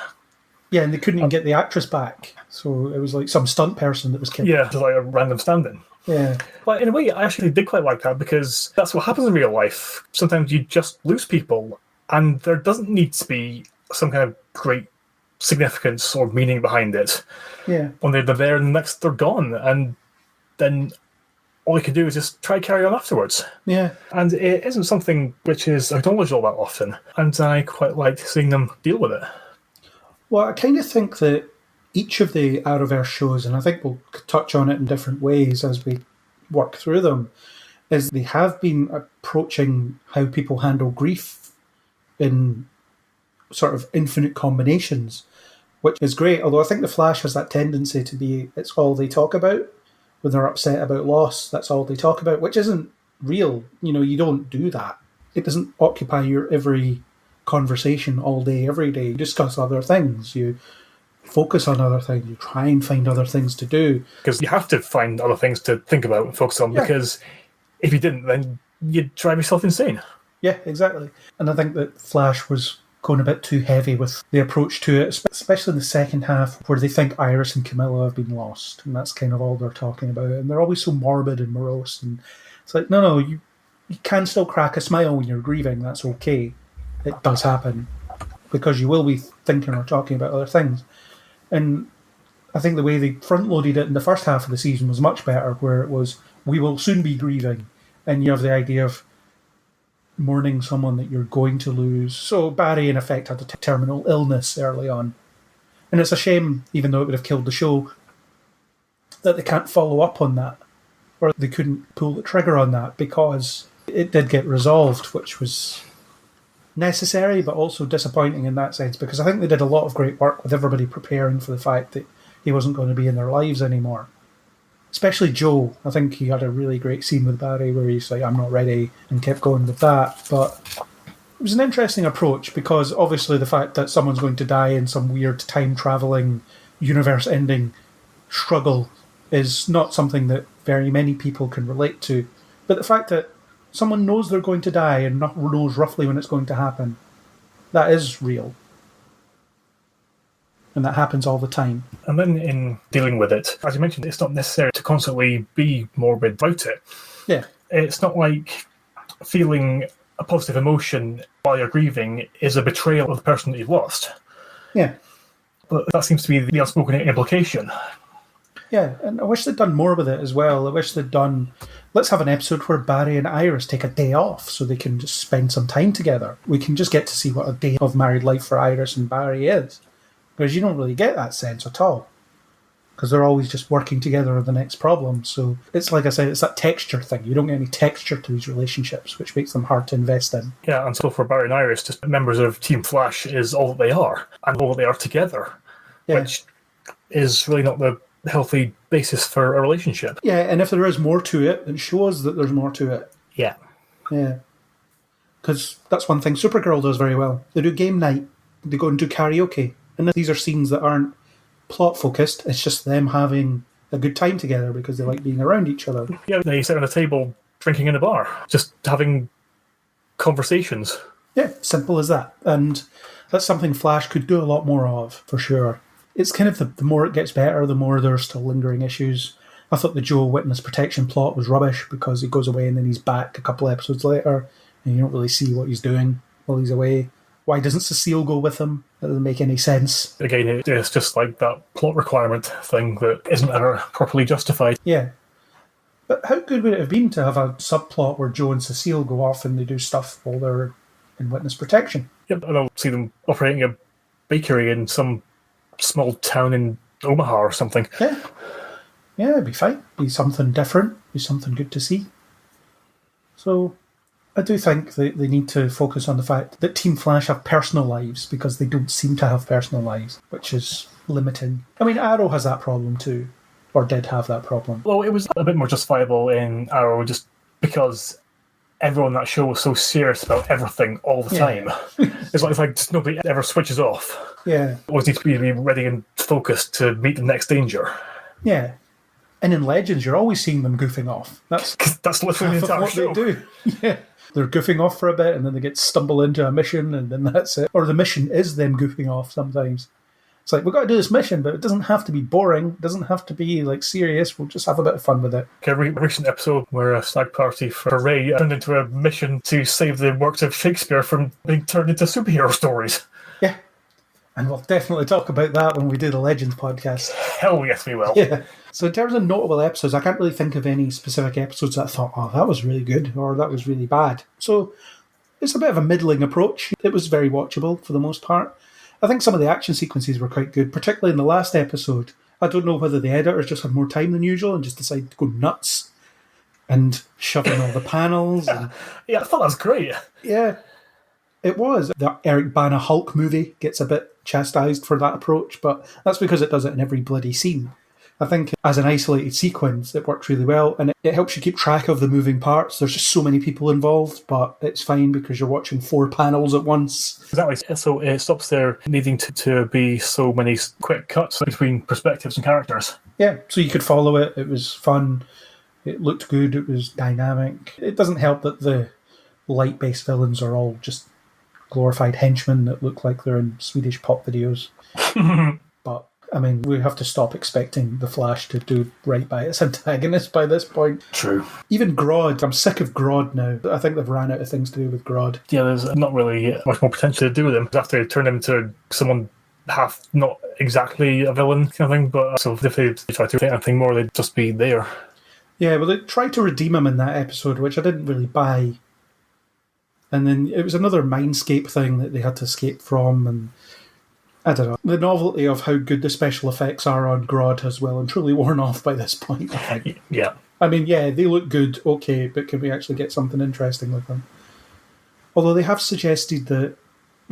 Yeah, and they couldn't even get the actress back. So it was like some stunt person that was killed. Yeah, just like a random stand-in. Yeah. But in a way, I actually did quite like that because that's what happens in real life. Sometimes you just lose people, and there doesn't need to be some kind of great significance or meaning behind it. Yeah. When they're there and next they're gone, and then all you can do is just try to carry on afterwards. Yeah. And it isn't something which is acknowledged all that often, and I quite like seeing them deal with it. Well, I kind of think that each of the Arrowverse shows, and I think we'll touch on it in different ways as we work through them, is they have been approaching how people handle grief in sort of infinite combinations, which is great. Although I think The Flash has that tendency to be, it's all they talk about. When they're upset about loss, that's all they talk about, which isn't real. You know, you don't do that. It doesn't occupy your every conversation all day, every day. You discuss other things. You focus on other things. You try and find other things to do. Because you have to find other things to think about and focus on, because if you didn't, then you'd drive yourself insane. Yeah, exactly. And I think that Flash was going a bit too heavy with the approach to it, especially in the second half, where they think Iris and Camilla have been lost, and that's kind of all they're talking about. And they're always so morbid and morose, and it's like, no, you can still crack a smile when you're grieving. That's okay. It does happen, because you will be thinking or talking about other things. And I think the way they front-loaded it in the first half of the season was much better, where it was, we will soon be grieving, and you have the idea of mourning someone that you're going to lose. So Barry, in effect, had a terminal illness early on. And it's a shame, even though it would have killed the show, that they can't follow up on that, or they couldn't pull the trigger on that, because it did get resolved, which was necessary, but also disappointing in that sense, because I think they did a lot of great work with everybody preparing for the fact that he wasn't going to be in their lives anymore. Especially Joe. I think he had a really great scene with Barry where he's like, I'm not ready, and kept going with that. But it was an interesting approach, because obviously the fact that someone's going to die in some weird time-travelling, universe-ending struggle is not something that very many people can relate to. But the fact that someone knows they're going to die and knows roughly when it's going to happen, that is real. And that happens all the time. And then in dealing with it, as you mentioned, it's not necessary to constantly be morbid about it. Yeah. It's not like feeling a positive emotion while you're grieving is a betrayal of the person that you've lost. Yeah. But that seems to be the unspoken implication. Yeah, and I wish they'd done more with it as well. I wish they'd done, let's have an episode where Barry and Iris take a day off so they can just spend some time together. We can just get to see what a day of married life for Iris and Barry is. Because you don't really get that sense at all. Because they're always just working together on the next problem. So it's like I said, it's that texture thing. You don't get any texture to these relationships, which makes them hard to invest in. Yeah, and so for Barry and Iris, just members of Team Flash is all that they are, and all that they are together, which is really not the healthy basis for a relationship. Yeah, and if there is more to it, then show us that there's more to it. Yeah. Yeah. Because that's one thing Supergirl does very well. They do game night. They go and do karaoke. And these are scenes that aren't plot-focused. It's just them having a good time together because they like being around each other. Yeah, they sit on a table drinking in a bar, just having conversations. Yeah, simple as that. And that's something Flash could do a lot more of, for sure. It's kind of the more it gets better, the more there are still lingering issues. I thought the Joe witness protection plot was rubbish because he goes away and then he's back a couple episodes later and you don't really see what he's doing while he's away. Why doesn't Cecile go with him? That doesn't make any sense. Again, it's just like that plot requirement thing that isn't ever properly justified. Yeah. But how good would it have been to have a subplot where Joe and Cecile go off and they do stuff while they're in witness protection? Yep, and I'll see them operating a bakery in some small town in Omaha or something. Yeah. Yeah, it'd be fine. Be something different. Be something good to see. So I do think they need to focus on the fact that Team Flash have personal lives because they don't seem to have personal lives, which is limiting. I mean, Arrow has that problem too, or did have that problem. Well, it was a bit more justifiable in Arrow just because everyone on that show was so serious about everything all the time. It's like just nobody ever switches off. Yeah. Always need to be ready and focused to meet the next danger. Yeah. And in Legends, you're always seeing them goofing off. That's literally the entire what show. they do. Yeah. They're goofing off for a bit and then they stumble into a mission and then that's it. Or the mission is them goofing off sometimes. It's like, we've got to do this mission, but it doesn't have to be boring. It doesn't have to be like serious. We'll just have a bit of fun with it. A recent episode where a stag party for Ray turned into a mission to save the works of Shakespeare from being turned into superhero stories. Yeah. And we'll definitely talk about that when we do the Legends podcast. Hell yes, we will. Yeah. So in terms of notable episodes, I can't really think of any specific episodes that I thought, oh, that was really good or that was really bad. So it's a bit of a middling approach. It was very watchable for the most part. I think some of the action sequences were quite good, particularly in the last episode. I don't know whether the editors just had more time than usual and just decided to go nuts and shove in all the panels. Yeah, I thought that was great. Yeah, it was. The Eric Bana Hulk movie gets a bit chastised for that approach, but that's because it does it in every bloody scene. I think as an isolated sequence, it works really well, and it helps you keep track of the moving parts. There's just so many people involved, but it's fine because you're watching 4 panels at once. Exactly. So it stops there needing to be so many quick cuts between perspectives and characters. Yeah, so you could follow it. It was fun. It looked good. It was dynamic. It doesn't help that the light-based villains are all just glorified henchmen that look like they're in Swedish pop videos. But, I mean, we have to stop expecting the Flash to do right by its antagonist by this point. True. Even Grodd. I'm sick of Grodd now. I think they've ran out of things to do with Grodd. Yeah, there's not really much more potential to do with him. After they turn him into someone half, not exactly a villain kind of thing, but so if they try to do anything more, they'd just be there. Yeah, well, they tried to redeem him in that episode, which I didn't really buy. And then it was another Mindscape thing that they had to escape from, and I don't know. The novelty of how good the special effects are on Grodd has well and truly worn off by this point, I think. Yeah. I mean, yeah, they look good, okay, but can we actually get something interesting with them? Although they have suggested that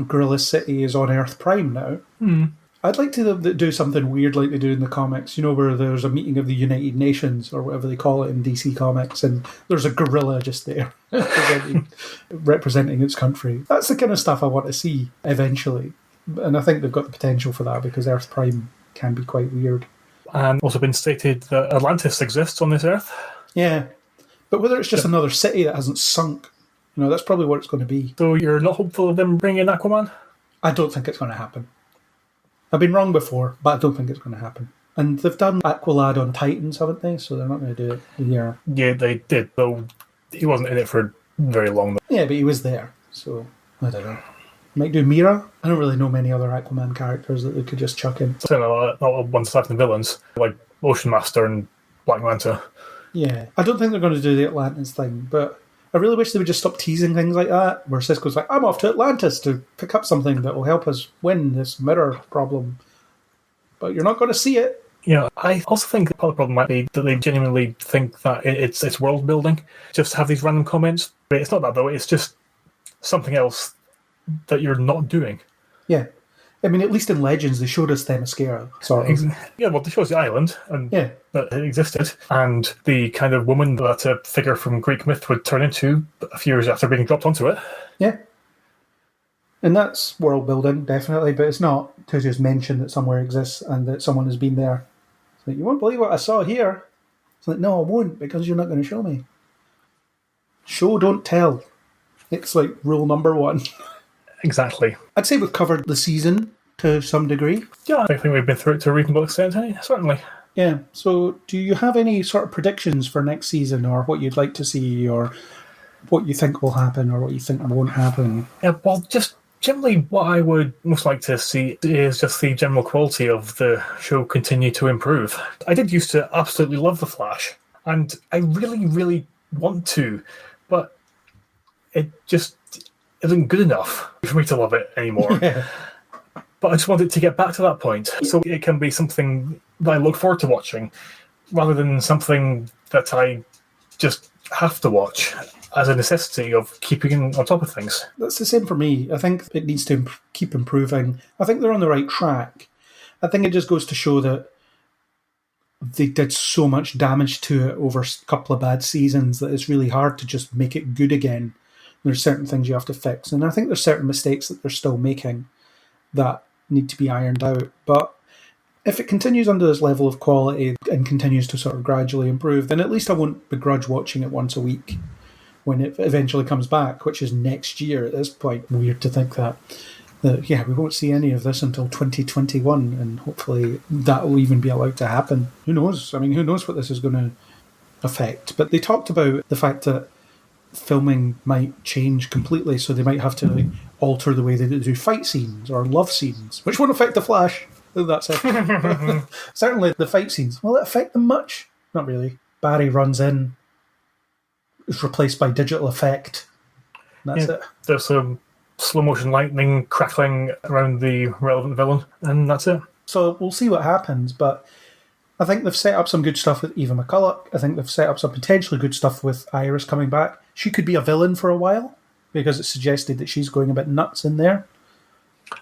Gorilla City is on Earth Prime now. I'd like to do something weird like they do in the comics, you know, where there's a meeting of the United Nations, or whatever they call it in DC Comics, and there's a gorilla just there representing its country. That's the kind of stuff I want to see eventually. And I think they've got the potential for that, because Earth Prime can be quite weird. And also been stated that Atlantis exists on this Earth. Yeah. But whether it's just another city that hasn't sunk, you know, that's probably what it's going to be. So you're not hopeful of them bringing in Aquaman? I don't think it's going to happen. I've been wrong before, but I don't think it's going to happen. And they've done Aqualad on Titans, haven't they? So they're not going to do it here. Yeah, they did, though he wasn't in it for very long. Yeah, but he was there, so I don't know. Might do Mira. I don't really know many other Aquaman characters that they could just chuck in. Certainly not ones attacking the villains, like Ocean Master and Black Manta. Yeah, I don't think they're going to do the Atlantis thing, but I really wish they would just stop teasing things like that, where Cisco's like, I'm off to Atlantis to pick up something that will help us win this mirror problem. But you're not going to see it. Yeah, I also think part of the problem might be that they genuinely think that it's world building. Just have these random comments. But it's not that, though. It's just something else that you're not doing. Yeah. I mean, at least in Legends, they showed us Themyscira, sort of. Yeah, well, they showed us the island, and yeah, that it existed, and the kind of woman that a figure from Greek myth would turn into a few years after being dropped onto it. Yeah. And that's world building, definitely, but it's not to just mention that somewhere exists and that someone has been there. It's like, you won't believe what I saw here. It's like, no, I won't, because you're not going to show me. Show, don't tell. It's like rule number 1. Exactly. I'd say we've covered the season to some degree. Yeah, I think we've been through it to a reasonable extent, certainly. Yeah, so do you have any sort of predictions for next season, or what you'd like to see, or what you think will happen, or what you think won't happen? Yeah, well, just generally what I would most like to see is just the general quality of the show continue to improve. I did used to absolutely love The Flash, and I really, really want to, but it just isn't good enough for me to love it anymore. Yeah. But I just want it to get back to that point, so it can be something that I look forward to watching, rather than something that I just have to watch as a necessity of keeping on top of things. That's the same for me. I think it needs to keep improving. I think they're on the right track. I think it just goes to show that they did so much damage to it over a couple of bad seasons that it's really hard to just make it good again. There's certain things you have to fix. And I think there's certain mistakes that they're still making that need to be ironed out. But if it continues under this level of quality and continues to sort of gradually improve, then at least I won't begrudge watching it once a week when it eventually comes back, which is next year at this point. Weird to think that yeah, we won't see any of this until 2021, and hopefully that will even be allowed to happen. Who knows? I mean, who knows what this is going to affect? But they talked about the fact that filming might change completely, so they might have to alter the way they do fight scenes or love scenes, which won't affect The Flash. That's it. Certainly the fight scenes. Will it affect them much? Not really. Barry runs in, is replaced by digital effect. That's it. There's some slow motion lightning crackling around the relevant villain, and that's it. So we'll see what happens, but I think they've set up some good stuff with Eva McCulloch. I think they've set up some potentially good stuff with Iris coming back. She could be a villain for a while, because it's suggested that she's going a bit nuts in there.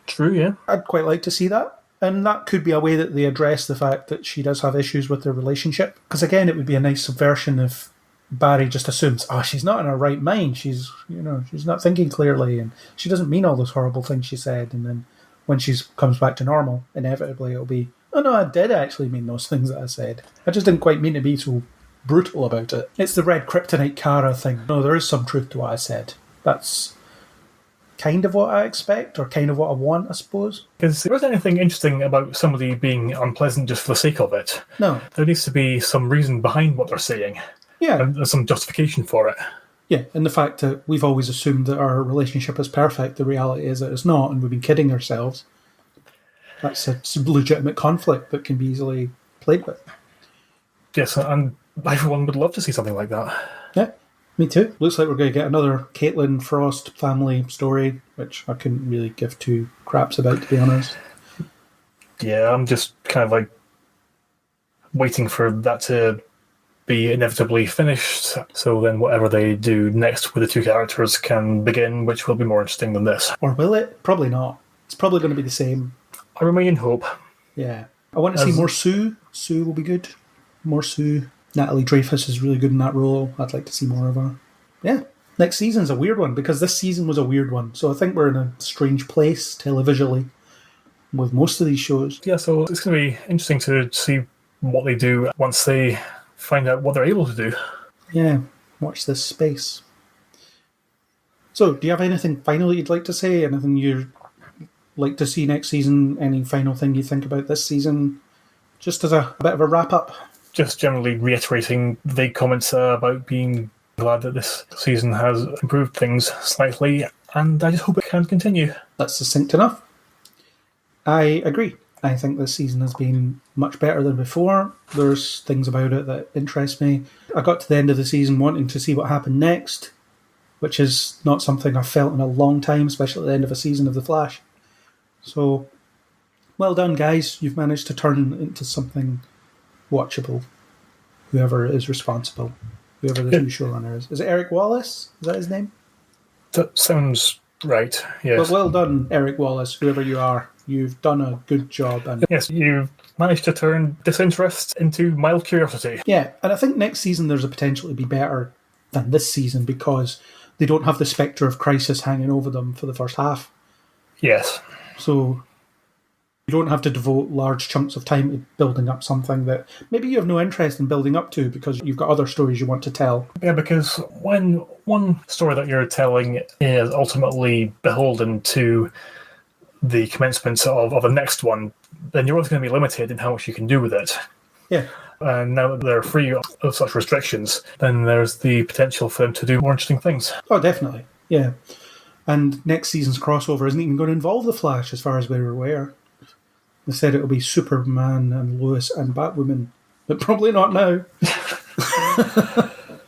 True, yeah. I'd quite like to see that. And that could be a way that they address the fact that she does have issues with their relationship. Because again, it would be a nice subversion if Barry just assumes, she's not in her right mind. She's not thinking clearly, and she doesn't mean all those horrible things she said. And then when she comes back to normal, inevitably it'll be, oh no, I did actually mean those things that I said. I just didn't quite mean to be so brutal about it. It's the red kryptonite Kara thing. No, there is some truth to what I said. That's kind of what I expect, or kind of what I want, I suppose. Because there isn't anything interesting about somebody being unpleasant just for the sake of it. No. There needs to be some reason behind what they're saying. Yeah. And there's some justification for it. Yeah, and the fact that we've always assumed that our relationship is perfect, the reality is that it's not, and we've been kidding ourselves. That's a legitimate conflict that can be easily played with. Yes, and everyone would love to see something like that. Yeah. Me too. Looks like we're going to get another Caitlin Frost family story, which I couldn't really give two craps about, to be honest. Yeah, I'm just kind of like waiting for that to be inevitably finished, so then whatever they do next with the two characters can begin, which will be more interesting than this. Or will it? Probably not. It's probably going to be the same. I remain in hope. Yeah. I want to see more Sue. Sue will be good. More Sue. Natalie Dreyfus is really good in that role. I'd like to see more of her. Yeah. Next season's a weird one, because this season was a weird one. So I think we're in a strange place televisually with most of these shows. Yeah, so it's going to be interesting to see what they do once they find out what they're able to do. Yeah. Watch this space. So, do you have anything final you'd like to say? Anything you'd like to see next season? Any final thing you think about this season? Just as a bit of a wrap-up. Just generally reiterating vague comments about being glad that this season has improved things slightly, and I just hope it can continue. That's succinct enough. I agree. I think this season has been much better than before. There's things about it that interest me. I got to the end of the season wanting to see what happened next, which is not something I've felt in a long time, especially at the end of a season of The Flash. So, well done, guys. You've managed to turn it into something watchable. Whoever is responsible. Whoever the new showrunner is. Is it Eric Wallace? Is that his name? That sounds right, yes. Well done, Eric Wallace, whoever you are. You've done a good job. And yes, you've managed to turn disinterest into mild curiosity. yeah, and I think next season there's a potential to be better than this season, because they don't have the spectre of crisis hanging over them for the first half. Yes. So you don't have to devote large chunks of time to building up something that maybe you have no interest in building up to because you've got other stories you want to tell. Yeah, because when one story that you're telling is ultimately beholden to the commencement of the next one, then you're always going to be limited in how much you can do with it. Yeah. And now that they're free of such restrictions, then there's the potential for them to do more interesting things. Oh, definitely. Yeah. And next season's crossover isn't even going to involve The Flash, as far as we're aware. They said it'll be Superman and Lois and Batwoman, but probably not now.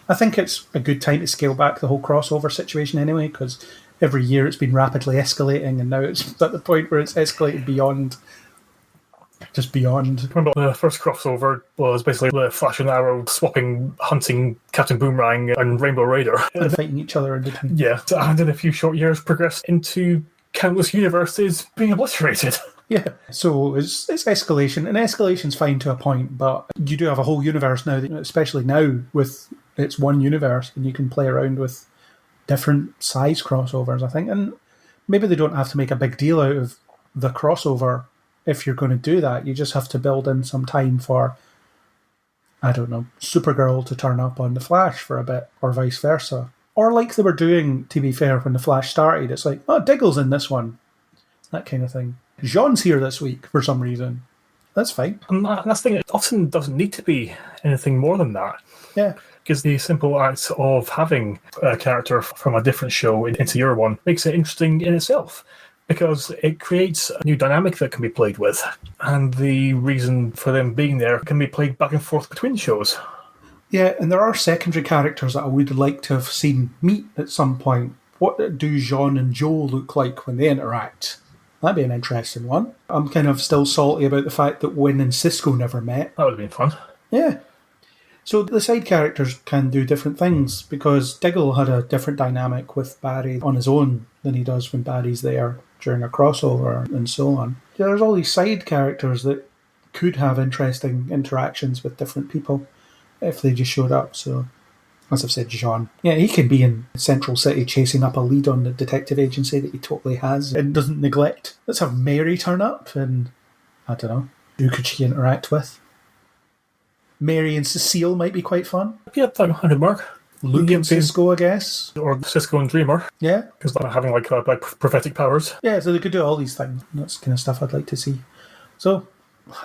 I think it's a good time to scale back the whole crossover situation anyway, because every year it's been rapidly escalating, and now it's at the point where it's escalated beyond. Just beyond. Remember, the first crossover was basically the Flash and Arrow swapping, hunting Captain Boomerang and Rainbow Raider. And fighting each other in between. Yeah, and in a few short years progressed into countless universes being obliterated. Yeah, so it's escalation, and escalation's fine to a point, but you do have a whole universe now, especially now with it's one universe, and you can play around with different size crossovers, I think. And maybe they don't have to make a big deal out of the crossover if you're going to do that. You just have to build in some time for, I don't know, Supergirl to turn up on The Flash for a bit, or vice versa. Or like they were doing, to be fair, when The Flash started, it's like, oh, Diggle's in this one. That kind of thing. Jean's here this week for some reason. That's fine. And that's the thing, it often doesn't need to be anything more than that. Yeah. Because the simple act of having a character from a different show into your one makes it interesting in itself, because it creates a new dynamic that can be played with, and the reason for them being there can be played back and forth between shows. Yeah, and there are secondary characters that I would like to have seen meet at some point. What do Jean and Joe look like when they interact? That'd be an interesting one. I'm kind of still salty about the fact that Wynn and Cisco never met. That would have been fun. Yeah. So the side characters can do different things, because Diggle had a different dynamic with Barry on his own than he does when Barry's there during a crossover and so on. there's all these side characters that could have interesting interactions with different people if they just showed up. So, as I've said, Jean, yeah, he can be in Central City chasing up a lead on the detective agency that he totally has and doesn't neglect. Let's have Mary turn up, and I don't know, who could she interact with? Mary and Cecile might be quite fun. Yeah, that would work. Luke and Cisco, I guess. Or Cisco and Dreamer. Yeah. Because they're having like prophetic powers. Yeah, so they could do all these things. That's the kind of stuff I'd like to see. So,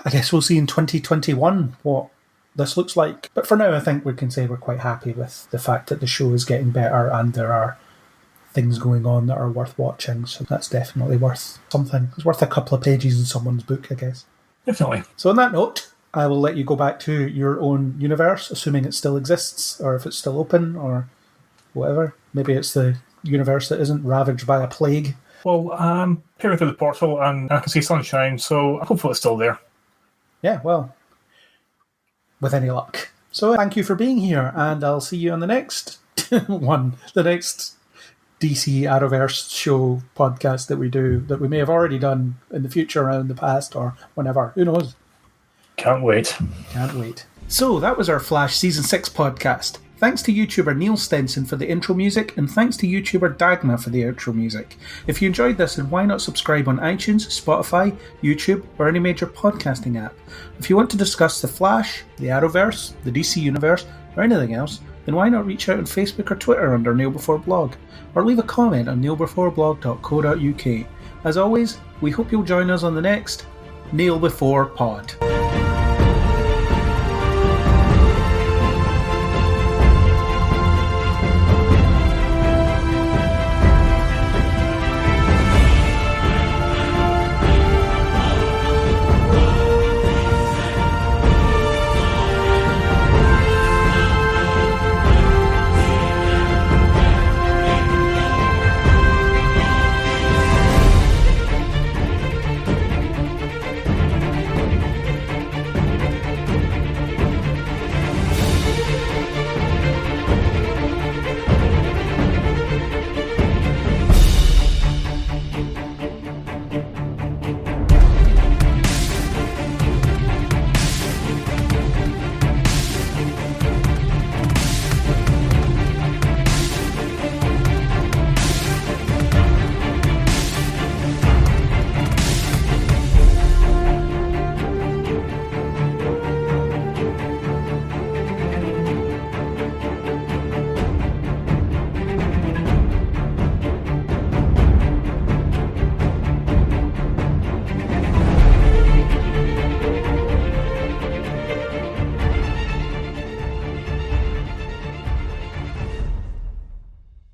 I guess we'll see in 2021 what this looks like. But for now, I think we can say we're quite happy with the fact that the show is getting better and there are things going on that are worth watching. So that's definitely worth something. It's worth a couple of pages in someone's book, I guess. Definitely. So on that note, I will let you go back to your own universe, assuming it still exists, or if it's still open, or whatever. Maybe it's the universe that isn't ravaged by a plague. Well, I'm peering through the portal and I can see sunshine, so hopefully it's still there. Yeah, well, with any luck. So thank you for being here, and I'll see you on the next one, the next DC Arrowverse show podcast that we do, that we may have already done in the future or in the past or whenever. Who knows? Can't wait. Can't wait. So that was our Flash Season 6 podcast. Thanks to YouTuber Neil Stenson for the intro music, and thanks to YouTuber Dagna for the outro music. If you enjoyed this, then why not subscribe on iTunes, Spotify, YouTube, or any major podcasting app? If you want to discuss the Flash, the Arrowverse, the DC Universe, or anything else, then why not reach out on Facebook or Twitter under Neil Before Blog, or leave a comment on neilbeforeblog.co.uk. As always, we hope you'll join us on the next Neil Before Pod.